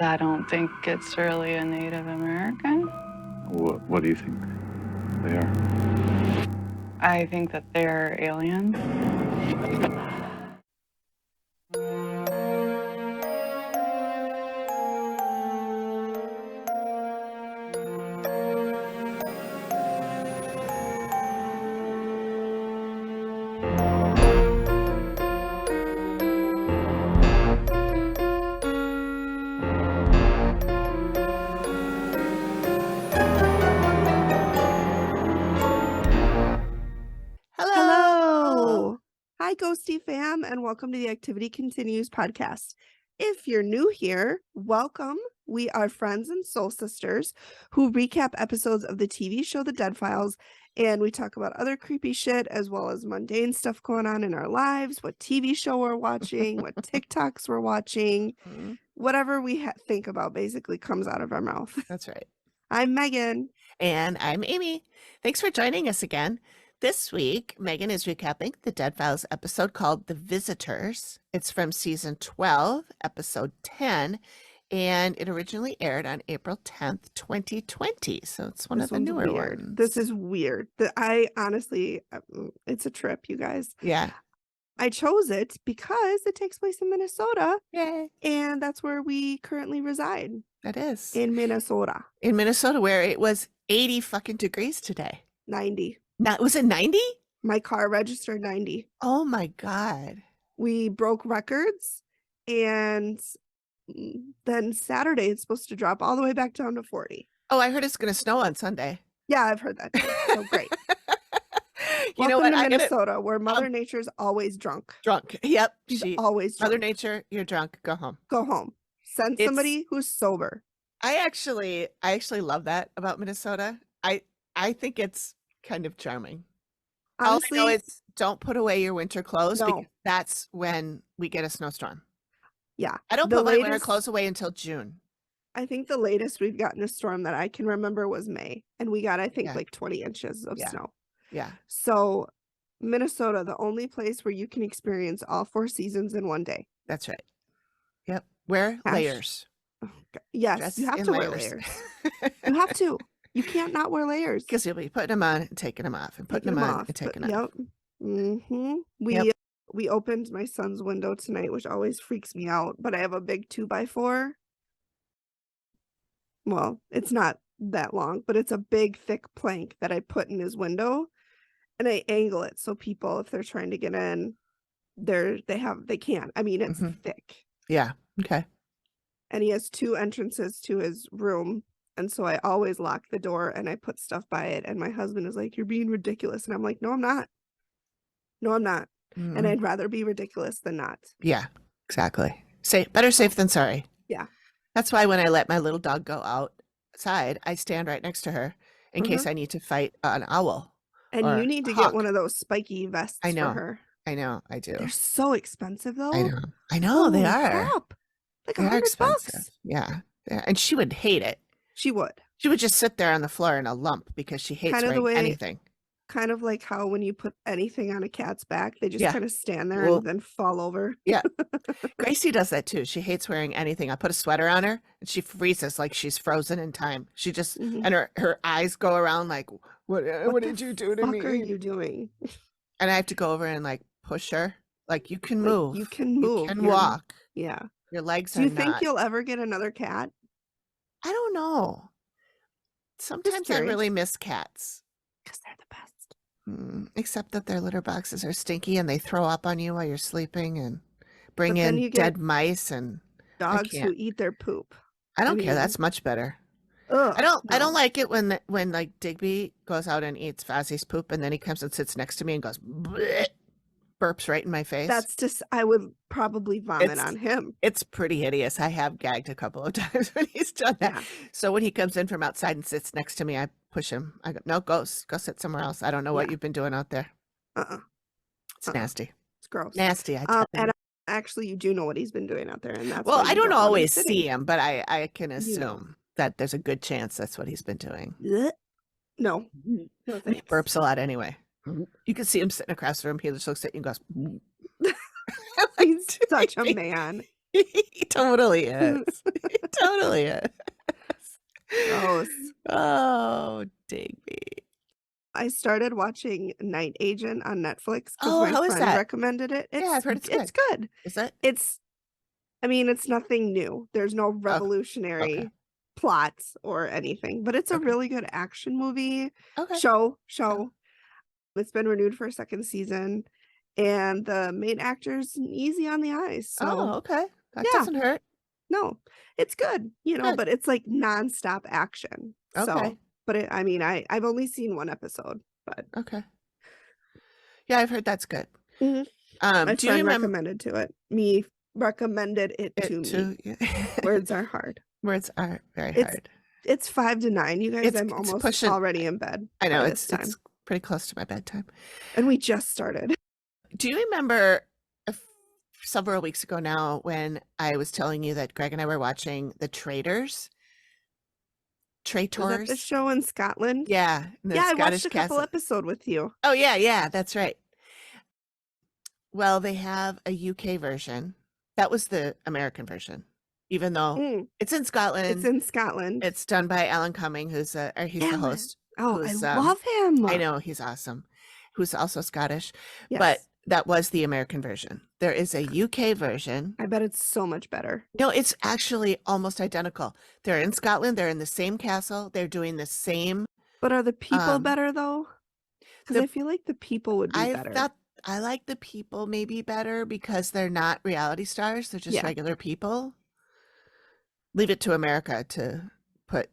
I don't think it's really a Native American. What do you think they are? I think that they're aliens. Hello. Hi, Ghosty fam, and welcome to the Activity Continues podcast. If you're new here, welcome. We are friends and soul sisters who recap episodes of the TV show The Dead Files, and we talk about other creepy shit as well as mundane stuff going on in our lives, what TV show we're watching, what TikToks we're watching, whatever we think about basically comes out of our mouth. That's right. I'm Megan. And I'm Amy. Thanks for joining us again. This week, Megan is recapping the Dead Files episode called The Visitors. It's from season 12, episode 10, and it originally aired on April 10th, 2020. So it's one of the newer ones. This is weird. I honestly, it's a trip, you guys. Yeah. I chose it because it takes place in Minnesota. Yay. And that's where we currently reside. That is. In Minnesota. In Minnesota, where it was 80 fucking degrees today. 90. Was it 90? My car registered 90. Oh my God. We broke records. And then Saturday, it's supposed to drop all the way back down to 40. Oh, I heard it's going to snow on Sunday. Yeah, I've heard that too. So great. You know what? To Minnesota, where Mother Nature's always drunk. Drunk. Yep. She's always drunk. Mother Nature, you're drunk. Go home. Go home. Send somebody who's sober. I actually love that about Minnesota. I think it's kind of charming. Honestly, all I know is don't put away your winter clothes because No. that's when we get a snowstorm. Yeah. I don't put my winter clothes away until June. I think the latest we've gotten a storm that I can remember was May, and we got, I think, Yeah. like 20 inches of Yeah. snow. Yeah. So Minnesota, the only place where you can experience all 4 seasons in one day. That's right. Yep. Wear layers. Oh, yes, Dress you have in to wear layers. You have to. You can't not wear layers. Because you'll be putting them on and taking them off and putting them on and taking them off. Yep. Mm-hmm. We opened my son's window tonight, which always freaks me out, but I have a big 2x4. Well, it's not that long, but it's a big, thick plank that I put in his window, and I angle it so people, if they're trying to get in, they can't. I mean, it's thick. Yeah. Okay. And he has 2 entrances to his room, and so I always lock the door and I put stuff by it, and my husband is like, "You're being ridiculous," and I'm like, "No, I'm not. No, I'm not." And I'd rather be ridiculous than not. Yeah, exactly. Better safe than sorry. Yeah. That's why when I let my little dog go outside, I stand right next to her in case I need to fight an owl. And you need to get one of those spiky vests I know. for her. I know, I do. They're so expensive though. I know they are. Crap. Like They are $100. expensive. Yeah. And she would hate it. She would. She would just sit there on the floor in a lump because she hates wearing anything. Kind of like how when you put anything on a cat's back, they just kind of stand there and then fall over. Yeah. Gracie does that too. She hates wearing anything. I put a sweater on her and she freezes like she's frozen in time. She just, and her eyes go around like, what did you do to me? What are you doing? And I have to go over and like push her. Like you can move. You can move. You can walk. Yeah. Your legs are Do you think you'll ever get another cat? I don't know. Sometimes I really miss cats. Because they're the best. Except that their litter boxes are stinky and they throw up on you while you're sleeping and bring in dead mice and dogs who eat their poop. I don't care. That's much better. Ugh, I don't like it when like Digby goes out and eats Fozzie's poop and then he comes and sits next to me and goes bleh, burps right in my face. That's just, I would probably vomit on him. It's pretty hideous. I have gagged a couple of times when he's done that. Yeah. So when he comes in from outside and sits next to me, I push him. I go, no, go sit somewhere else. I don't know what you've been doing out there. It's nasty. It's gross. Nasty. And actually, you do know what he's been doing out there. And that's I don't always see him, but I can assume that there's a good chance that's what he's been doing. No. He burps a lot anyway. You can see him sitting across the room. He just looks at you and goes, he's such a man. He totally is. He totally is. Gross. Oh, Digby. I started watching Night Agent on Netflix because Oh, my how is friend that? recommended it. Yeah, I've heard it's It's good. good. Is it? I mean, it's nothing new. There's no Okay. revolutionary plots or anything, but it's a Okay. really good action movie Okay. show. Oh. It's been renewed for a second season, and the main actor's easy on the eyes. Oh, So okay. That yeah. doesn't hurt. no, it's good, Good. but it's like nonstop action. Okay. So, but I mean, I've only seen one episode, but Okay. Yeah, I've heard that's good. Mhm. my Do you friend remember recommended me recommended it to it me. too? Words are hard. Words are very It's hard. It's 5 to 9, you guys. It's I'm almost pushing. already in bed I know by this time, it's pretty close to my bedtime. and we just started. Do you remember several weeks ago now when I was telling you that Greg and I were watching The Traitors? Was that the Traitors? show in Scotland? Yeah, in the Yeah, I Scottish watched a couple castle. episode with you. Oh yeah, that's right. Well, they have a UK version. That was the American version, even though Mm, it's in Scotland. it's in Scotland. It's done by Alan Cumming, who's the Alan. host. Oh, who's, I love him. I know, he's awesome. Who's also Scottish. Yes. But that was the American version. There is a UK version. I bet it's so much better. No, it's actually almost identical. They're in Scotland. They're in the same castle. They're doing the same. But are the people better though? Because the- I feel like the people would be better. I like the people maybe better because they're not reality stars. They're just Yeah. regular people. Leave it to America to put,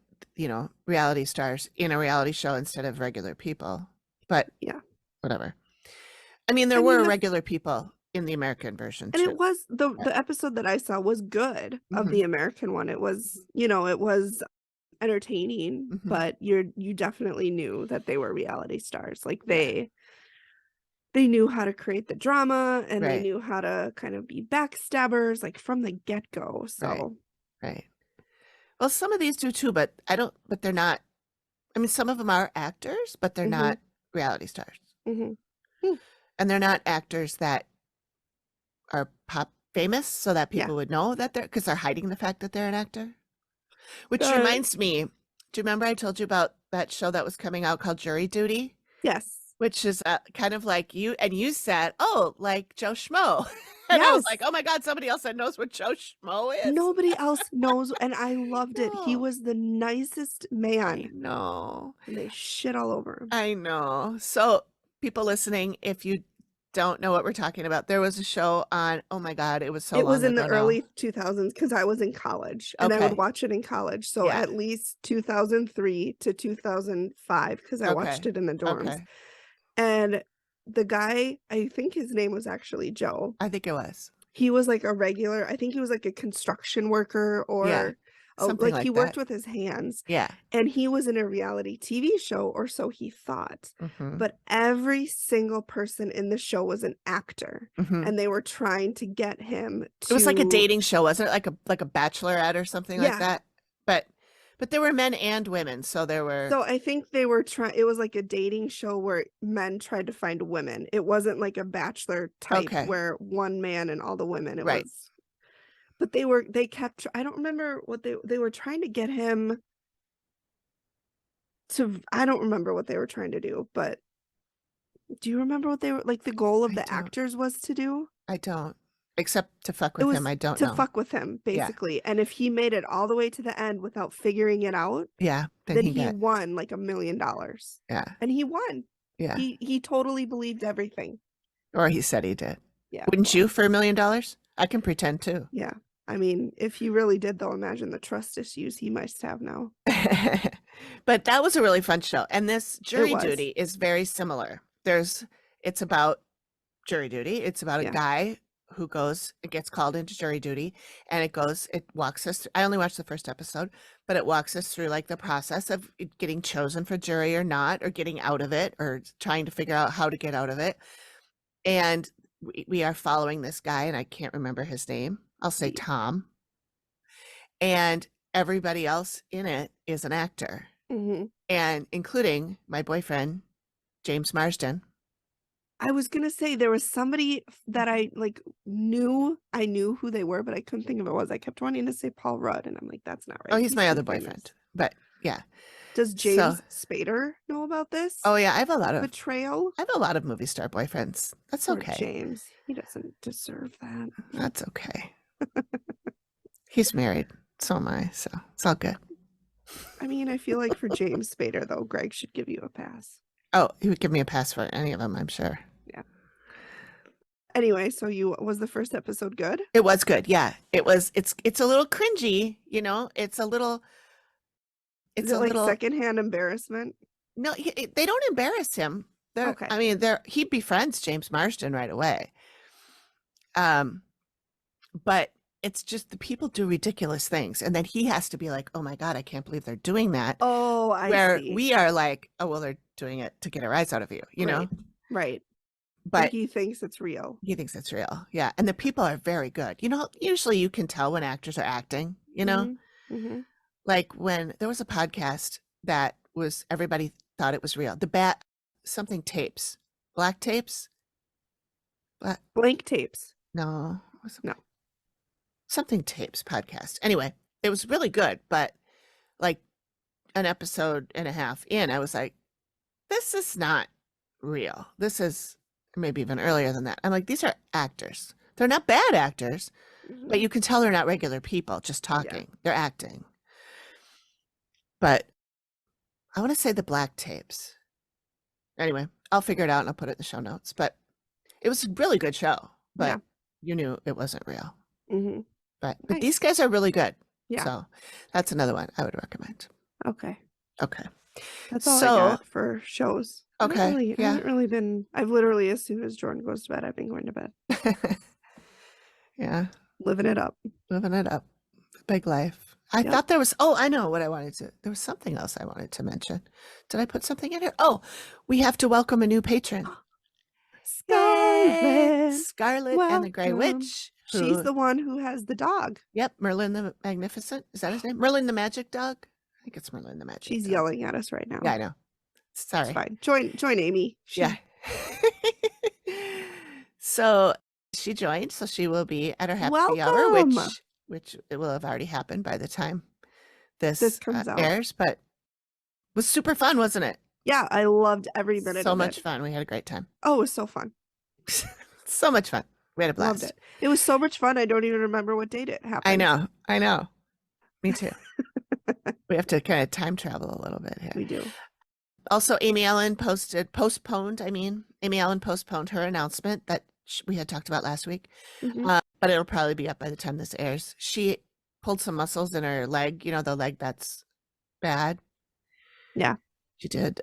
reality stars in a reality show instead of regular people. But Yeah. whatever. I mean, there were regular people in the American version And too. it was the episode that I saw was good of the American one. It was, it was entertaining, Mhm. but you definitely knew that they were reality stars. Like they knew how to create the drama, and they Right. knew how to kind of be backstabbers like from the get-go. So Right. Well, some of these do too, but they're not. I mean, some of them are actors, but they're not reality stars. Mhm. And they're not actors that are pop famous so that people would know that because they're hiding the fact that they're an actor. Which reminds me, do you remember I told you about that show that was coming out called Jury Duty? Yes. Which is kind of like you said, oh, like Joe Schmo. And I was like, oh my God, somebody else that knows what Joe Schmo is. Nobody else knows, and I loved it. He No. was the nicest man. I know. And they shit all over him. I know. So people listening, if you don't know what we're talking about, there was a show on, oh my God, it was so long It was in the ago now. early 2000s because I was in college, and I Okay. would watch it in college. So Yeah. at least 2003 to 2005 because I watched Okay. it in the dorms. Okay. And the guy, I think his name was actually Joe. I think it was. He was like a regular, I think he was like a construction worker or Something like he like worked that. with his hands. Yeah. And he was in a reality TV show, or so he thought. Mhm. But every single person in the show was an actor, Mhm. and they were trying to get him to. It was like a dating show, wasn't it? Like a bachelorette or something like that. But there were men and women, so there were. So I think they were trying. It was like a dating show where men tried to find women. It wasn't like a bachelor type where one man and all the women. It was. But they kept. I don't remember what they were trying to get him to. I don't remember what they were trying to do. But do you remember what they were like? The goal of the actors was to do. I don't. Except to fuck with him, I don't know. To fuck with him, basically. And if he made it all the way to the end without figuring it out, then he won like $1 million. Yeah. And he won. Yeah. He totally believed everything. Or he said he did. Yeah. Wouldn't you for $1 million? I can pretend too. Yeah. I mean, if he really did, though, imagine the trust issues he must have now. But that was a really fun show. And this Jury was. Duty is very similar. It's about jury duty. It's about a guy who gets called into jury duty, and it walks us through, I only watched the first episode, but it walks us through like the process of getting chosen for jury or not, or getting out of it, or trying to figure out how to get out of it. And we are following this guy, and I can't remember his name. I'll say Tom. And everybody else in it is an actor, Mm-hmm. and including my boyfriend, James Marsden. I was gonna say there was somebody that I like knew who they were, but I couldn't think of who it was. I kept wanting to say Paul Rudd, and I'm like, that's not right. Oh, he's my other too famous. boyfriend. But yeah. Does So- James Spader know about this? Oh yeah, I have a lot of betrayal. movie star boyfriends. That's Poor okay. James, he doesn't deserve that. That's okay. He's married. So am I. So it's all good. I mean, I feel like for James Spader though, Greg should give you a pass. Oh, he would give me a pass for any of them, I'm sure. Anyway, so was the first episode good? It was good. Yeah, it was. It's a little cringy, you know. It's a little. It's Is it a like little. secondhand embarrassment? No, they don't embarrass him. Okay. I mean, he befriends James Marsden right away. But it's just the people do ridiculous things, and then he has to be like, "Oh my God, I can't believe they're doing that." Oh, Where see. we are like, "Oh well, they're doing it to get a rise out of you," you know. Right. But he thinks it's real. he thinks it's real. Yeah, and the people are very good. You know, usually you can tell when actors are acting. You know, Mm-hmm. like when there was a podcast that was everybody thought it was real. Something tapes, black tapes. Blank tapes. No, No. something tapes podcast. Anyway, it was really good, but like an episode and a half in, I was like, this is not real. This is maybe even earlier than that. I'm like, these are actors. They're not bad actors, but you can tell they're not regular people just talking. They're acting. But I want to say the black tapes. Anyway, I'll figure it out and I'll put it in the show notes. But it was a really good show, but you knew it wasn't real. Mm-hmm. But Nice. these guys are really good. Yeah. So that's another one I would recommend. Okay. Okay. That's all I got for shows. Okay. I haven't really been. I've literally, as soon as Jordan goes to bed, I've been going to bed. Yeah. Living it up. Living it up. Big life. I thought there was, I know what I wanted to, there was something else I wanted to mention. Did I put something in here? Oh, we have to welcome a new patron. Scarlet. Scarlet and the Grey Welcome. Witch. She's the one who has the dog. Yep, Merlin the Magnificent. Is that his name? Merlin the Magic Dog? I think it's Merlin the Magic She's Dog. yelling at us right now. Yeah, I know. Sorry. It's fine. Join Amy. Yeah. So she joined, so she will be at her happy hour, which it will have already happened by the time this comes out. airs, but it was super fun, wasn't it? Yeah, I loved every minute So of much it. fun. We had a great time. Oh, it was so fun. So much fun. We had a blast. Loved it. It was so much fun. I don't even remember what date it happened. I know. Me too. We have to kind of time travel a little bit here. We do. Also, Amy Allen postponed her announcement that we had talked about last week. Mhm. But it'll probably be up by the time this airs. She pulled some muscles in her leg, you know, the leg that's bad. Yeah. She did.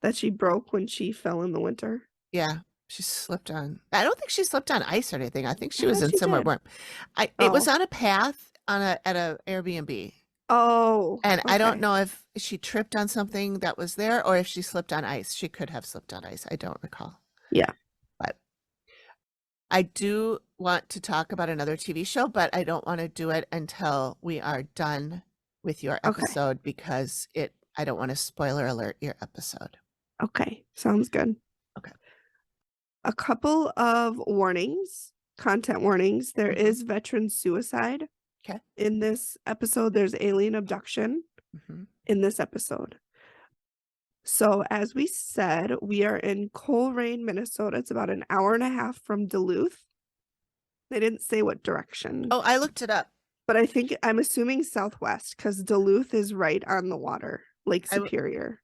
That she broke when she fell in the winter. Yeah. She slipped on. I don't think she slipped on ice or anything. I think she I was thought in she somewhere did. warm. It was on a path at a Airbnb. Oh. And I don't okay. know if she tripped on something that was there or if she slipped on ice. She could have slipped on ice. I don't recall. Yeah. But I do want to talk about another TV show, but I don't want to do it until we are done with your episode because I don't want to spoiler alert your episode. Okay. Sounds good. Okay. A couple of warnings, content warnings. There is veteran suicide. Okay. In this episode, there's alien abduction in this episode. So as we said, we are in Coleraine, Minnesota. It's about an hour and a half from Duluth. They didn't say what direction. Oh, I looked it up. But I'm assuming southwest because Duluth is right on the water, Lake Superior.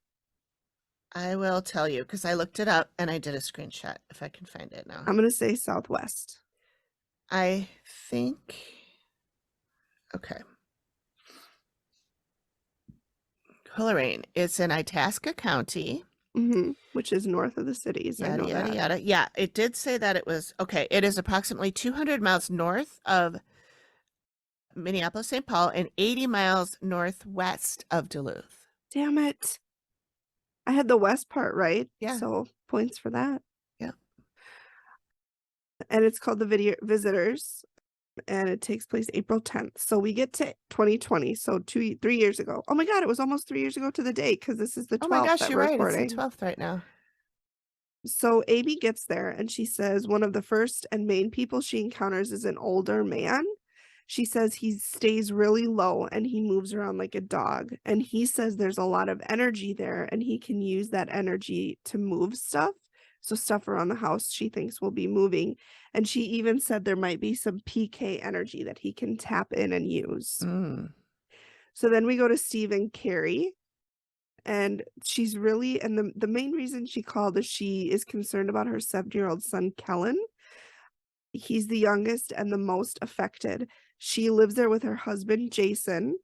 I will tell you because I looked it up and I did a screenshot if I can find it now. I'm going to say southwest. I think. Okay. Coleraine. It's in Itasca County. Which is north of the cities. Yada, yada, yada. Yeah, it did say that it was, okay, it is approximately 200 miles north of Minneapolis, St. Paul, and 80 miles northwest of Duluth. Damn it. I had the west part right. Yeah. So points for that. Yeah. And it's called The Visitors. And it takes place April 10th. So we get to 2020. So 3 years ago. Oh my God, it was almost 3 years ago to the day because this is the 12th. Oh my gosh, that you're we're right. recording. It's the 12th right now. So Amy gets there and she says one of the first and main people she encounters is an older man. She says he stays really low and he moves around like a dog. And he says there's a lot of energy there and he can use that energy to move stuff. So stuff around the house she thinks will be moving. And she even said there might be some PK energy that he can tap in and use. So then we go to Steve and Carrie. And she's really, and the main reason she called is she is concerned about her 7-year-old son, Kellen. He's the youngest and the most affected. She lives there with her husband, Jason,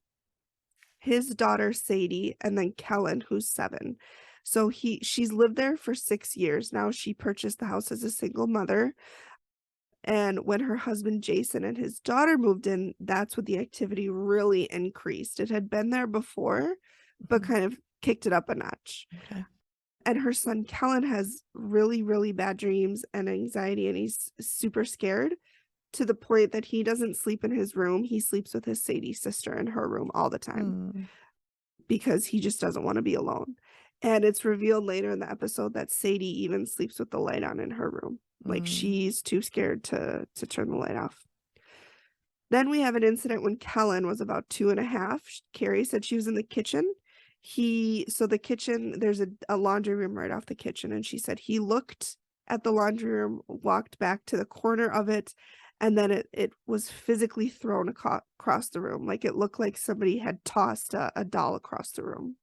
his daughter, Sadie, and then Kellen, who's 7. So she's lived there for 6 years now. She purchased the house as a single mother. And when her husband, Jason, and his daughter moved in, that's when the activity really increased. It had been there before, but kind of kicked it up a notch. Okay. And her son Kellen has really, really bad dreams and anxiety, and he's super scared to the point that he doesn't sleep in his room. He sleeps with his Sadie sister in her room all the time because he just doesn't want to be alone. And it's revealed later in the episode that Sadie even sleeps with the light on in her room. Like she's too scared to turn the light off. Then we have an incident when Kellen was about 2.5. Carrie said she was in the kitchen. So the kitchen, there's a laundry room right off the kitchen. And she said he looked at the laundry room, walked back to the corner of it, and then it was physically thrown across the room. Like it looked like somebody had tossed a doll across the room.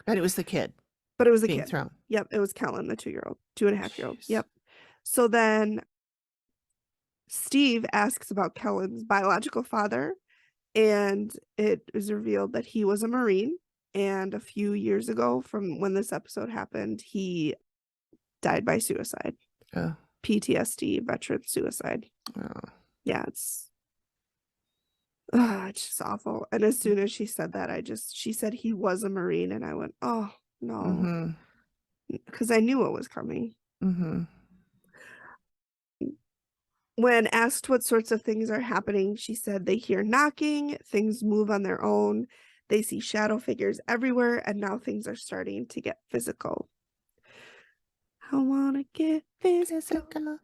And it was the kid. But it was a being kid. thrown. Yep, it was Kellen, the 2.5-year-old. Jeez. Yep. So then Steve asks about Kellen's biological father, and it is revealed that he was a Marine. And a few years ago from when this episode happened, he died by suicide. Oh. PTSD, veteran suicide. Oh. Yeah, it's just awful. And as soon as she said that, she said he was a Marine, and I went, oh, no. Because I knew it was coming. When asked what sorts of things are happening, she said they hear knocking, things move on their own, they see shadow figures everywhere, and now things are starting to get physical. I want to get physical.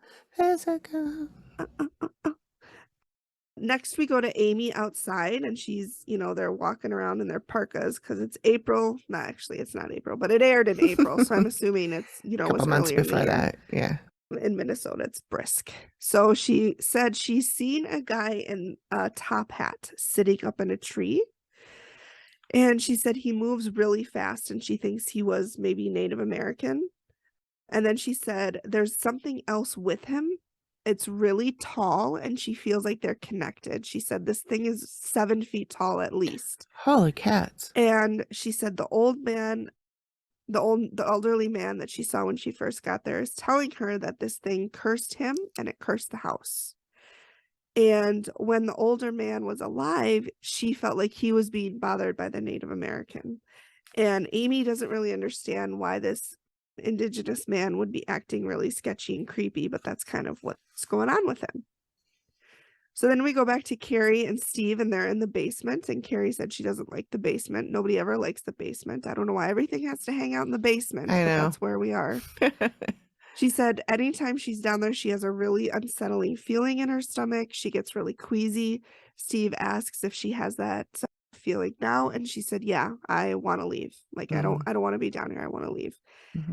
Next, we go to Amy outside, and she's, they're walking around in their parkas because it's April. No, actually, it's not April, but it aired in April, so I'm assuming it's, a couple months before that. Yeah. In Minnesota, it's brisk. So she said she's seen a guy in a top hat sitting up in a tree. And she said he moves really fast, and she thinks he was maybe Native American. And then she said there's something else with him. It's really tall, and she feels like they're connected. She said this thing is 7 feet tall at least. Holy cats. And she said the elderly man that she saw when she first got there is telling her that this thing cursed him and it cursed the house. And when the older man was alive, she felt like he was being bothered by the Native American. And Amy doesn't really understand why this indigenous man would be acting really sketchy and creepy, but that's kind of what's going on with him. So then we go back to Carrie and Steve, and they're in the basement, and Carrie said she doesn't like the basement. Nobody ever likes the basement. I don't know why everything has to hang out in the basement, I know. but that's where we are. She said anytime she's down there, she has a really unsettling feeling in her stomach. She gets really queasy. Steve asks if she has that feeling now, and she said, yeah, I want to leave. Like, I don't want to be down here. I want to leave.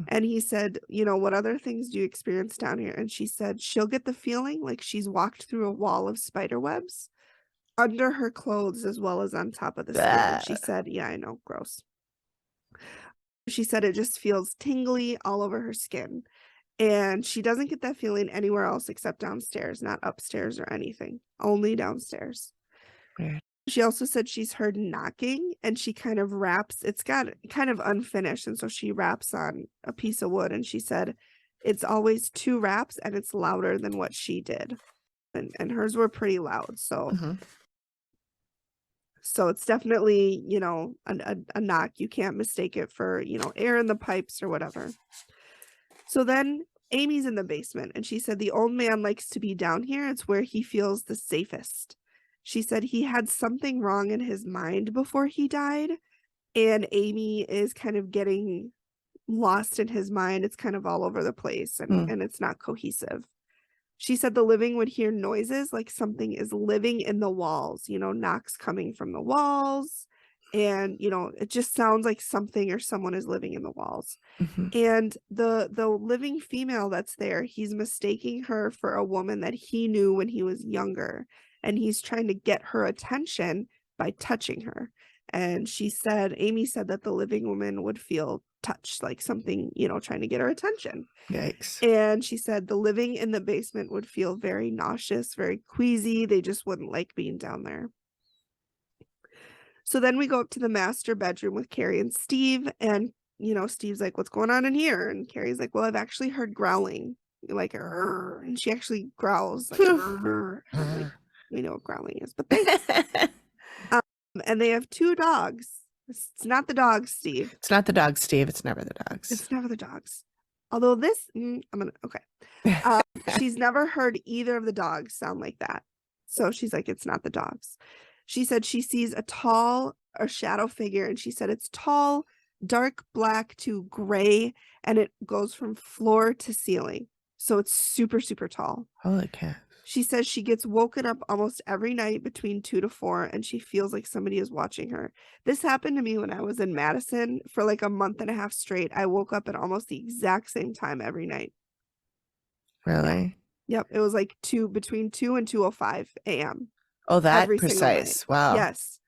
And he said, what other things do you experience down here? And she said she'll get the feeling like she's walked through a wall of spider webs under her clothes as well as on top of the skin. She said, yeah, I know, gross. She said it just feels tingly all over her skin. And she doesn't get that feeling anywhere else except downstairs, not upstairs or anything, only downstairs. Weird. She also said she's heard knocking, and she kind of wraps, it's got kind of unfinished, and so she wraps on a piece of wood, and she said it's always 2 wraps and it's louder than what she did. And hers were pretty loud. So so it's definitely, a knock. You can't mistake it for, air in the pipes or whatever. So then Amy's in the basement, and she said the old man likes to be down here. It's where he feels the safest. She said he had something wrong in his mind before he died, and Amy is kind of getting lost in his mind. It's kind of all over the place and it's not cohesive. She said the living would hear noises like something is living in the walls, knocks coming from the walls. And, it just sounds like something or someone is living in the walls. And the living female that's there, he's mistaking her for a woman that he knew when he was younger. And he's trying to get her attention by touching her. And Amy said that the living woman would feel touched, like something, trying to get her attention. Yikes. And she said the living in the basement would feel very nauseous, very queasy. They just wouldn't like being down there. So then we go up to the master bedroom with Carrie and Steve. And, Steve's like, what's going on in here? And Carrie's like, well, I've actually heard growling, like, "Arr," and she actually growls like, "Arr." Like, we know what growling is, but and they have 2 dogs. It's not the dogs, Steve. It's not the dogs, Steve. It's never the dogs. It's never the dogs. Although okay. She's never heard either of the dogs sound like that. So she's like, it's not the dogs. She said she sees a shadow figure, and she said it's tall, dark black to gray, and it goes from floor to ceiling. So it's super, super tall. Holy cow. She says she gets woken up almost every night between 2 to 4, and she feels like somebody is watching her. This happened to me when I was in Madison for like a month and a half straight. I woke up at almost the exact same time every night. Really? Yep. It was like between 2 and 2:05 a.m. Oh, that every single precise. night. Wow. Yes.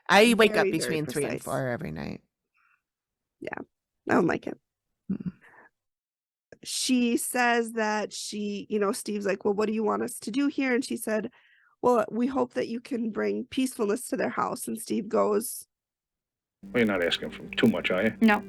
I wake up Very, very between 3 and precise. 4 every night. Yeah. I don't like it. Mm. She says that Steve's like, well, what do you want us to do here? And she said, well, we hope that you can bring peacefulness to their house. And Steve goes, Well, you're not asking for too much, are you? No.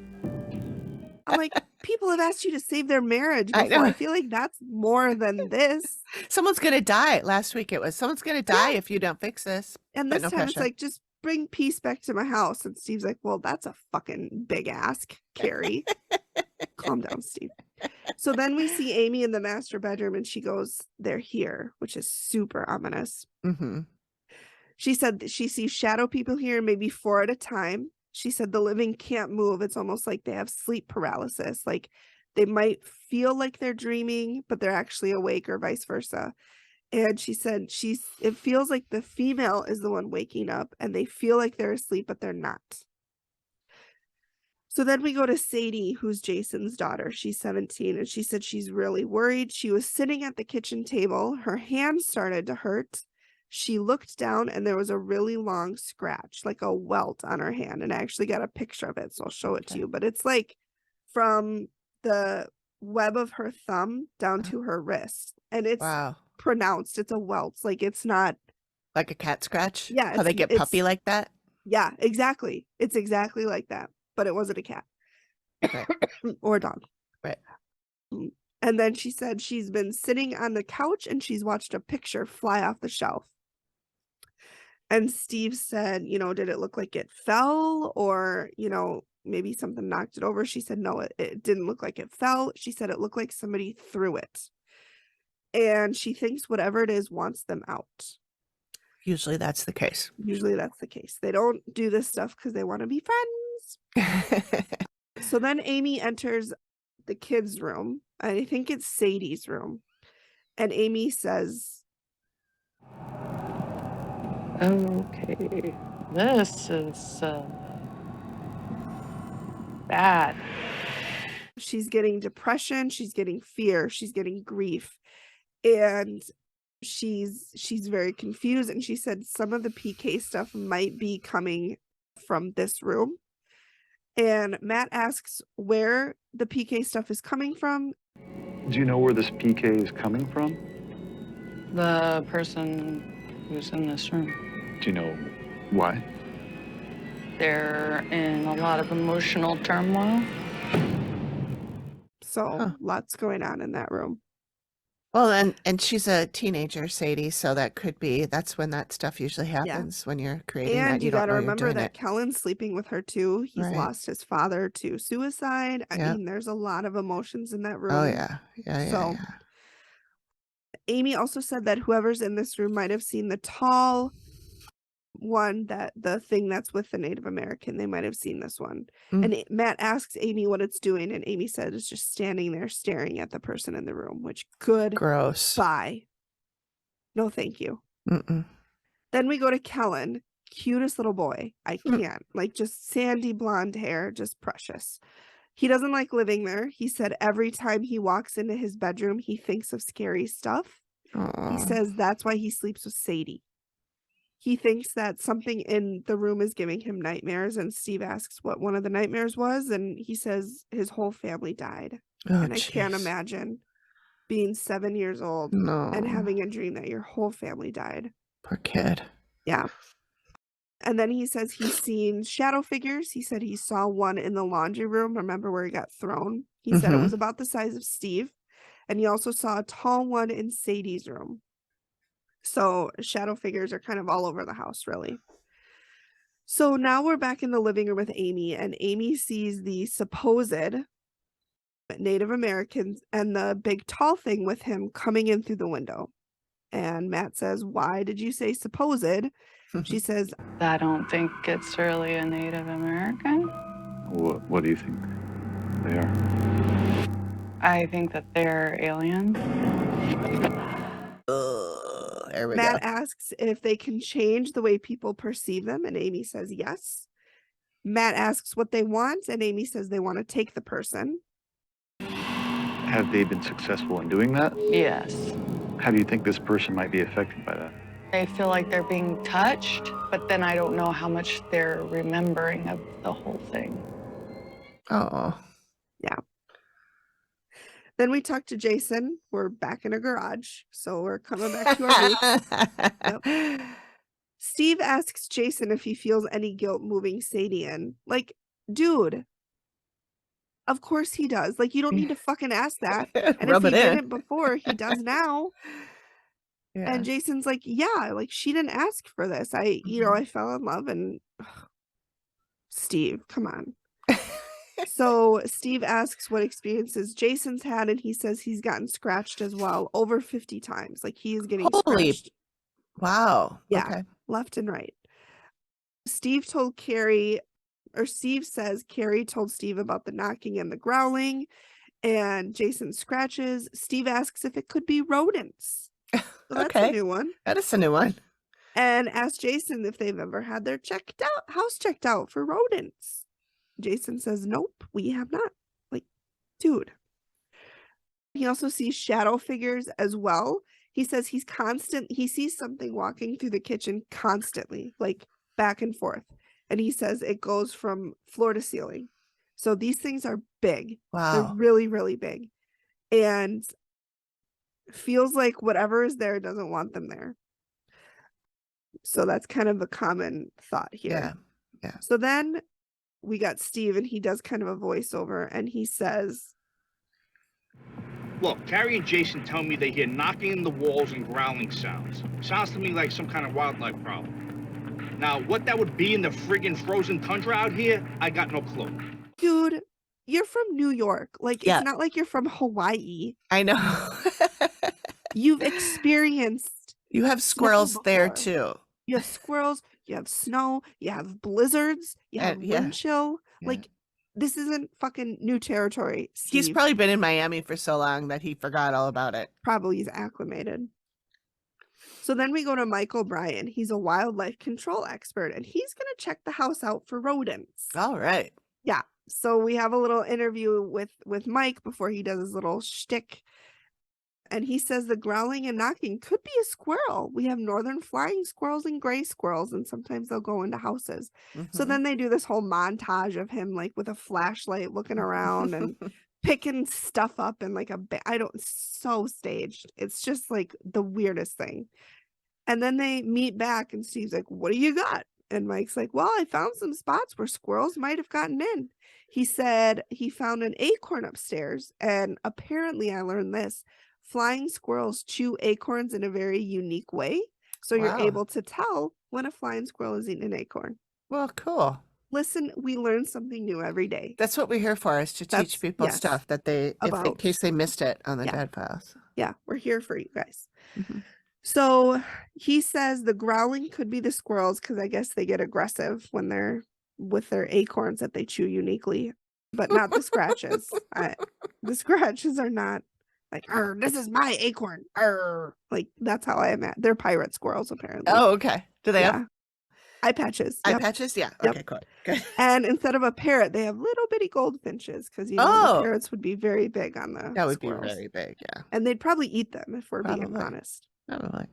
I'm like, people have asked you to save their marriage I before. know. I feel like that's more than this. Someone's going to die. Last week it was, someone's going to die if you don't fix this. And But this no time it's pressure. like, just bring peace back to my house. And Steve's like, well, that's a fucking big ask, Carrie. Calm down, Steve. So then we see Amy in the master bedroom, and she goes, they're here, which is super ominous. She said that she sees shadow people here, maybe 4 at a time. She said the living can't move. It's almost like they have sleep paralysis. Like they might feel like they're dreaming, but they're actually awake, or vice versa. And she said it feels like the female is the one waking up, and they feel like they're asleep, but they're not. So then we go to Sadie, who's Jason's daughter. She's 17, and she said she's really worried. She was sitting at the kitchen table. Her hand started to hurt. She looked down, and there was a really long scratch, like a welt on her hand. And I actually got a picture of it, so I'll show it to you. But it's like from the web of her thumb down to her wrist. And it's pronounced. It's a welt. Like it's not like a cat scratch. Yeah. How they get puppy like that. Yeah, exactly. It's exactly like that. But it wasn't a cat. Right. Or a dog. Right. And then she said she's been sitting on the couch, and she's watched a picture fly off the shelf. And Steve said, did it look like it fell, or, maybe something knocked it over? She said, no, it didn't look like it fell. She said it looked like somebody threw it. And she thinks whatever it is wants them out. Usually that's the case. They don't do this stuff because they want to be friends. So then Amy enters the kids' room. I think it's Sadie's room. And Amy says, Okay, this is bad. She's getting depression, she's getting fear, she's getting grief, and she's very confused. And she said some of the PK stuff might be coming from this room. And Matt asks where the PK stuff is coming from. Do you know where this PK is coming from? The person who's in this room. Do you know why? They're in a lot of emotional turmoil. So lots going on in that room. Well, and she's a teenager, Sadie, so that's when that stuff usually happens, when you're creating that. And you got to remember that it. Kellen's sleeping with her too. He's Right. lost his father to suicide. I mean, there's a lot of emotions in that room. Oh, yeah. Yeah. Amy also said that whoever's in this room might have seen the tall one that the thing that's with the Native American, they might have seen this one. Mm. And Matt asks Amy what it's doing, and Amy said it's just standing there staring at the person in the room, which Gross. goodbye. No, thank you. Mm-mm. Then we go to Kellen, cutest little boy. I Hmm. can't. Like, just sandy blonde hair, just precious. He doesn't like living there. He said every time he walks into his bedroom, he thinks of scary stuff. He Aw. says that's why he sleeps with Sadie. He thinks that something in the room is giving him nightmares, and Steve asks what one of the nightmares was, and he says his whole family died. Oh, And I can't jeez. imagine being 7 years old No. and having a dream that your whole family died. Poor kid. Yeah. And then he says he's seen shadow figures. He said he saw one in the laundry room. Remember where he got thrown? He said it was about the size of Steve. And he also saw a tall one in Sadie's room. So shadow figures are kind of all over the house, really. So now we're back in the living room with Amy, and Amy sees the supposed Native Americans and the big tall thing with him coming in through the window. And Matt says, "Why did you say supposed?" She says, I don't think it's really a Native American. What do you think they are? I think that they're aliens. There we Matt go. asks if they can change the way people perceive them, and Amy says yes. Matt asks what they want, and Amy says they want to take the person. Have they been successful in doing that? Yes. How do you think this person might be affected by that? I feel like they're being touched, but then I don't know how much they're remembering of the whole thing. Oh. Then we talk to Jason. We're back in a garage, so we're coming back to our roots. Steve asks Jason if he feels any guilt moving Sadie in. Like, dude, of course he does. Like, you don't need to fucking ask that. And Rub if he it in. didn't before, he does now. Yeah. And Jason's like, yeah, like she didn't ask for this. I fell in love, and Steve, come on. So Steve asks what experiences Jason's had, and he says he's gotten scratched as well, over 50 times. Like, he is getting Holy- scratched. Wow. Yeah. Okay. Left and right. Steve says Carrie told Steve about the knocking and the growling, and Jason scratches. Steve asks if it could be rodents. So that's a Okay. new one. That is a new one. And asks Jason if they've ever had their house checked out for rodents. Jason says, nope, we have not. Like, dude. He also sees shadow figures as well. He says he sees something walking through the kitchen constantly, like back and forth. And he says it goes from floor to ceiling. So these things are big. They're Wow. really, really big. And feels like whatever is there doesn't want them there. So that's kind of a common thought here. Yeah. So then we got Steve, and he does kind of a voiceover, and he says, look, Carrie and Jason tell me they hear knocking in the walls and growling sounds. Sounds to me like some kind of wildlife problem. Now, what that would be in the friggin' frozen tundra out here, I got no clue. dude, you're from New York. Like, Yeah. it's not like you're from Hawaii. I know. You've experienced You have snow squirrels there before. too. You have squirrels, you have snow, you have blizzards, you have Yeah. wind chill. Yeah. Like, this isn't fucking new territory, Steve. He's probably been in Miami for so long that he forgot all about it. Probably he's acclimated. So then we go to Michael Bryan. He's a wildlife control expert, and he's going to check the house out for rodents. All right. Yeah. So we have a little interview with Mike before he does his little shtick. And he says the growling and knocking could be a squirrel. We have northern flying squirrels and gray squirrels, and sometimes they'll go into houses. So Mhm. then they do this whole montage of him like with a flashlight looking around and picking stuff up and like so staged. It's just like the weirdest thing. And then they meet back, and Steve's like, what do you got? And Mike's like, well, I found some spots where squirrels might have gotten in. He said he found an acorn upstairs, and apparently I learned this. Flying squirrels chew acorns in a very unique way. So you're Wow. able to tell when a flying squirrel is eating an acorn. Well, cool. Listen, we learn something new every day. That's what we're here for, is to teach people yes, stuff that in about- case they missed it on the Yeah. Dead Files. Yeah, we're here for you guys. Mhm. So he says the growling could be the squirrels because I guess they get aggressive when they're with their acorns that they chew uniquely, but not the scratches. The scratches are not like, this is my acorn. Like, that's how I imagine. They're pirate squirrels, apparently. Oh, okay. Do they have eye patches? eye Yep. patches? Yeah. Yep. Okay, cool. Good. And instead of a parrot, they have little bitty goldfinches because, you know, the parrots would be very big on the That would squirrels. be very big, yeah. And they'd probably eat them if we're being Probably. honest. Probably.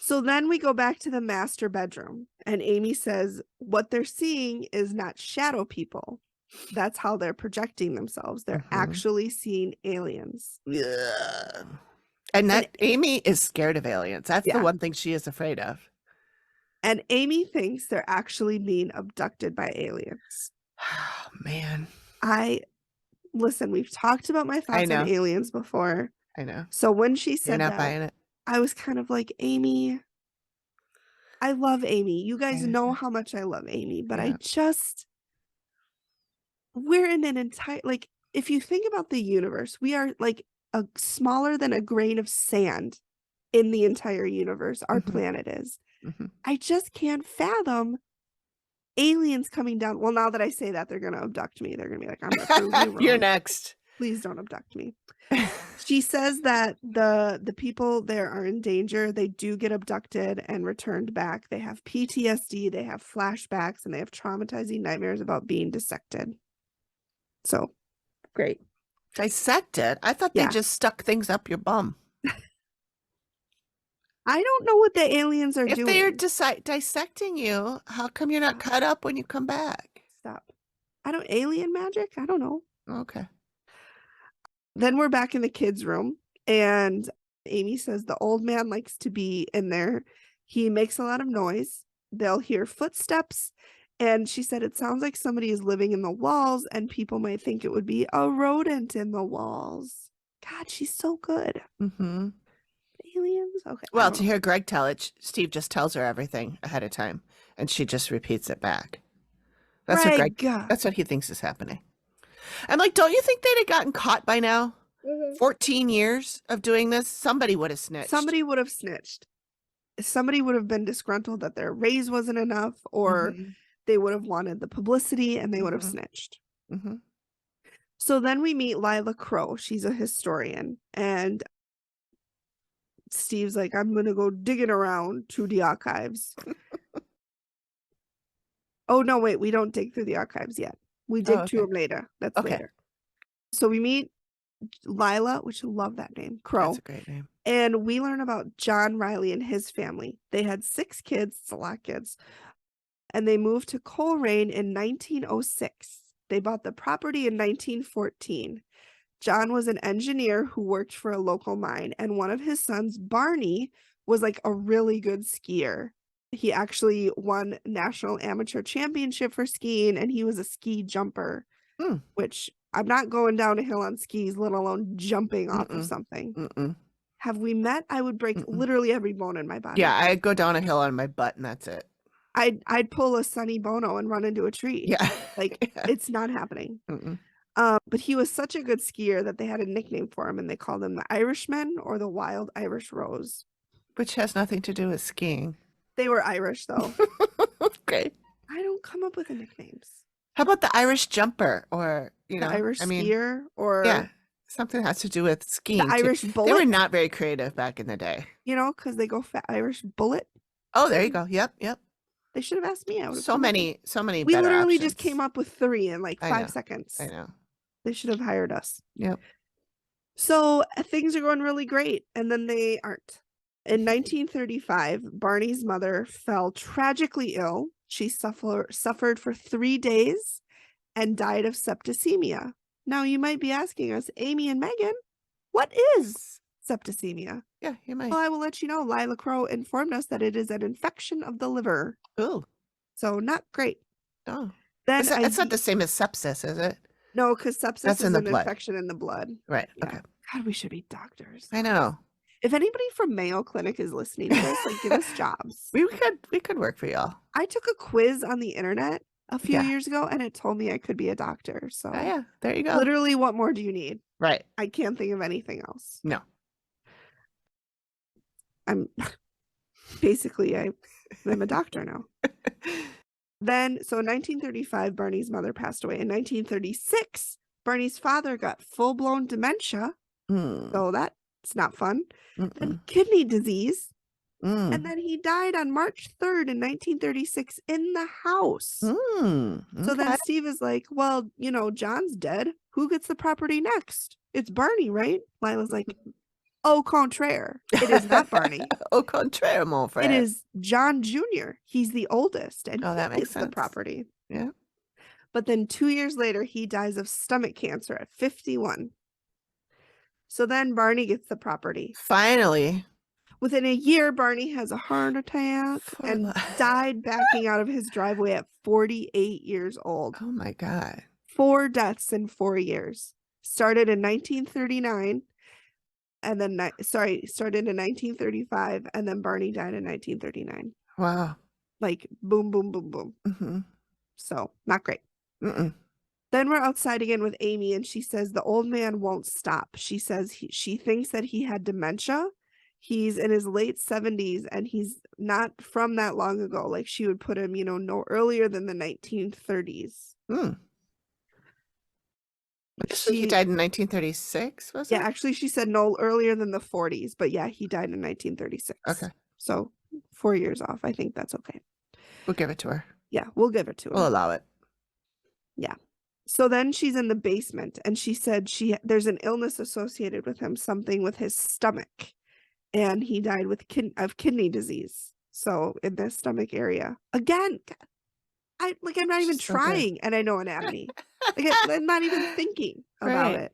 So then we go back to the master bedroom, and Amy says what they're seeing is not shadow people. That's how they're projecting themselves. They're actually seeing aliens. Yeah. And Amy is scared of aliens. That's the one thing she is afraid of. And Amy thinks they're actually being abducted by aliens. Oh, man. Listen, we've talked about my thoughts on aliens before. I know. So when she said You're not buying it? I was kind of like, Amy, I love Amy. You guys know how much I love Amy, but we're in an entire, like, if you think about the universe, we are like a smaller than a grain of sand in the entire universe. Our planet is. I just can't fathom aliens coming down. Well, now that I say that, they're going to abduct me. They're going to be like, I'm going to prove you wrong. You're next. Please don't abduct me. She says that the people there are in danger. They do get abducted and returned back. They have PTSD, they have flashbacks, and they have traumatizing nightmares about being dissected. So, great. Dissected? I thought they just stuck things up your bum. I don't know what the aliens are doing. If they're dissecting you, how come you're not cut up when you come back? Stop. Alien magic? I don't know. Okay. Then we're back in the kids' room, and Amy says the old man likes to be in there. He makes a lot of noise. They'll hear footsteps, and she said it sounds like somebody is living in the walls, and people might think it would be a rodent in the walls. God, she's so good. Aliens? Okay. Well, to hear Greg tell it, Steve just tells her everything ahead of time, and she just repeats it back. That's what Greg. That's what he thinks is happening. I'm like, don't you think they'd have gotten caught by now? 14 years of doing this, somebody would have snitched. Somebody would have snitched. Somebody would have been disgruntled that their raise wasn't enough, or they would have wanted the publicity and they would have snitched. So then we meet Lila Crow. She's a historian, and Steve's like, I'm gonna go digging around to the archives. Oh no, wait, we don't dig through the archives yet. We dig to them later. That's later. So we meet Lila, which I love that name, Crow. That's a great name. And we learn about John Riley and his family. They had 6 kids, it's a lot of kids. And they moved to Coleraine in 1906. They bought the property in 1914. John was an engineer who worked for a local mine, and one of his sons, Barney, was like a really good skier. He actually won national amateur championship for skiing, and he was a ski jumper, which I'm not going down a hill on skis, let alone jumping off of something. Have we met? I would break literally every bone in my body. Yeah, I'd go down a hill on my butt and that's it. I'd pull a Sonny Bono and run into a tree. Yeah. Like, it's not happening. But he was such a good skier that they had a nickname for him, and they called him the Irishman or the Wild Irish Rose. Which has nothing to do with skiing. They were Irish, though. Okay. I don't come up with the nicknames. How about the Irish jumper, or, you know, the Irish skier, or something that has to do with skiing. The Irish bullet. They were not very creative back in the day. You know, because they go Irish bullet. Oh, there you go. Yep. They should have asked me. So many. We better literally options. just came up with 3 in like 5 seconds. I know. They should have hired us. Yep. So things are going really great, and then they aren't. In 1935, Barney's mother fell tragically ill. She suffered for 3 days and died of septicemia. Now, you might be asking us, Amy and Megan, what is septicemia? Yeah, you might. Well, I will let you know. Lila Crow informed us that it is an infection of the liver. Oh. So not great. Oh. Then it's not the same as sepsis, is it? No, because sepsis is an infection in the blood. Right. Yeah. Okay. God, we should be doctors. I know. If anybody from Mayo Clinic is listening to this, like, give us jobs. We could work for y'all. I took a quiz on the internet a few years ago, and it told me I could be a doctor. So yeah, there you go. Literally, what more do you need? Right. I can't think of anything else. No. I'm basically I'm a doctor now. Then, so in 1935, Barney's mother passed away. In 1936, Barney's father got full-blown dementia. So that's not fun. Then kidney disease. And then he died on March 3rd in 1936 in the house. So then Steve is like, well, you know, John's dead. Who gets the property next? It's Barney, right? Lila's like, au contraire. It is not Barney. Au contraire, mon frère. It is John Jr. He's the oldest, and Oh, that he makes gets the sense. property. Yeah. But then 2 years later, he dies of stomach cancer at 51. So then Barney gets the property. Finally. Within a year, Barney has a heart attack and died backing out of his driveway at 48 years old. Oh my God. 4 deaths in 4 years. Started in 1939 and then, started in 1935 and then Barney died in 1939. Wow. Like boom, boom, boom, boom. So not great. Then we're outside again with Amy and she says the old man won't stop. She says she thinks that he had dementia. He's in his late 70s and he's not from that long ago. Like she would put him, you know, no earlier than the 1930s. So he died in 1936, was it? Yeah, actually she said no earlier than the 40s, but yeah, he died in 1936. Okay. So 4 years off. I think that's okay. We'll give it to her. Yeah, we'll give it to her. We'll allow it. Yeah. So then she's in the basement and she said there's an illness associated with him, something with his stomach. And he died of kidney disease. So in the stomach area. Again, I'm not even trying and I know anatomy. Like I'm not even thinking about it.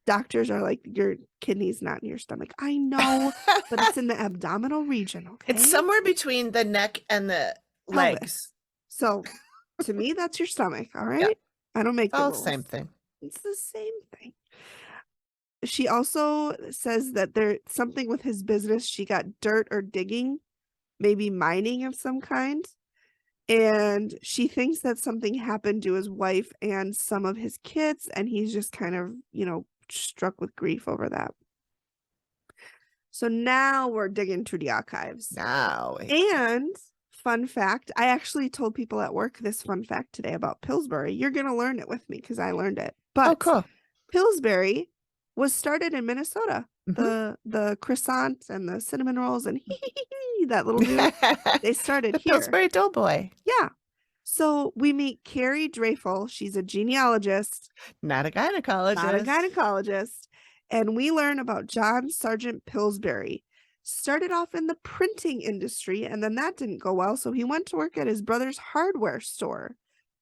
Doctors are like, your kidney's not in your stomach. I know, but it's in the abdominal region, okay? It's somewhere between the neck and the legs. So to me, that's your stomach, all right? Yeah. I don't make the All rules. same thing. It's the same thing. She also says that there's something with his business. She got dirt or digging, maybe mining of some kind. And she thinks that something happened to his wife and some of his kids. And he's just kind of, you know, struck with grief over that. So now we're digging through the archives. And fun fact, I actually told people at work this fun fact today about Pillsbury. You're going to learn it with me because I learned it. But cool. Pillsbury was started in Minnesota. The croissant and the cinnamon rolls and that little dude, they started the here. Pillsbury Doughboy. Yeah. So we meet Carrie Dreyfel. She's a genealogist. Not a gynecologist. And we learn about John Sargent Pillsbury. Started off in the printing industry, and then that didn't go well. So he went to work at his brother's hardware store.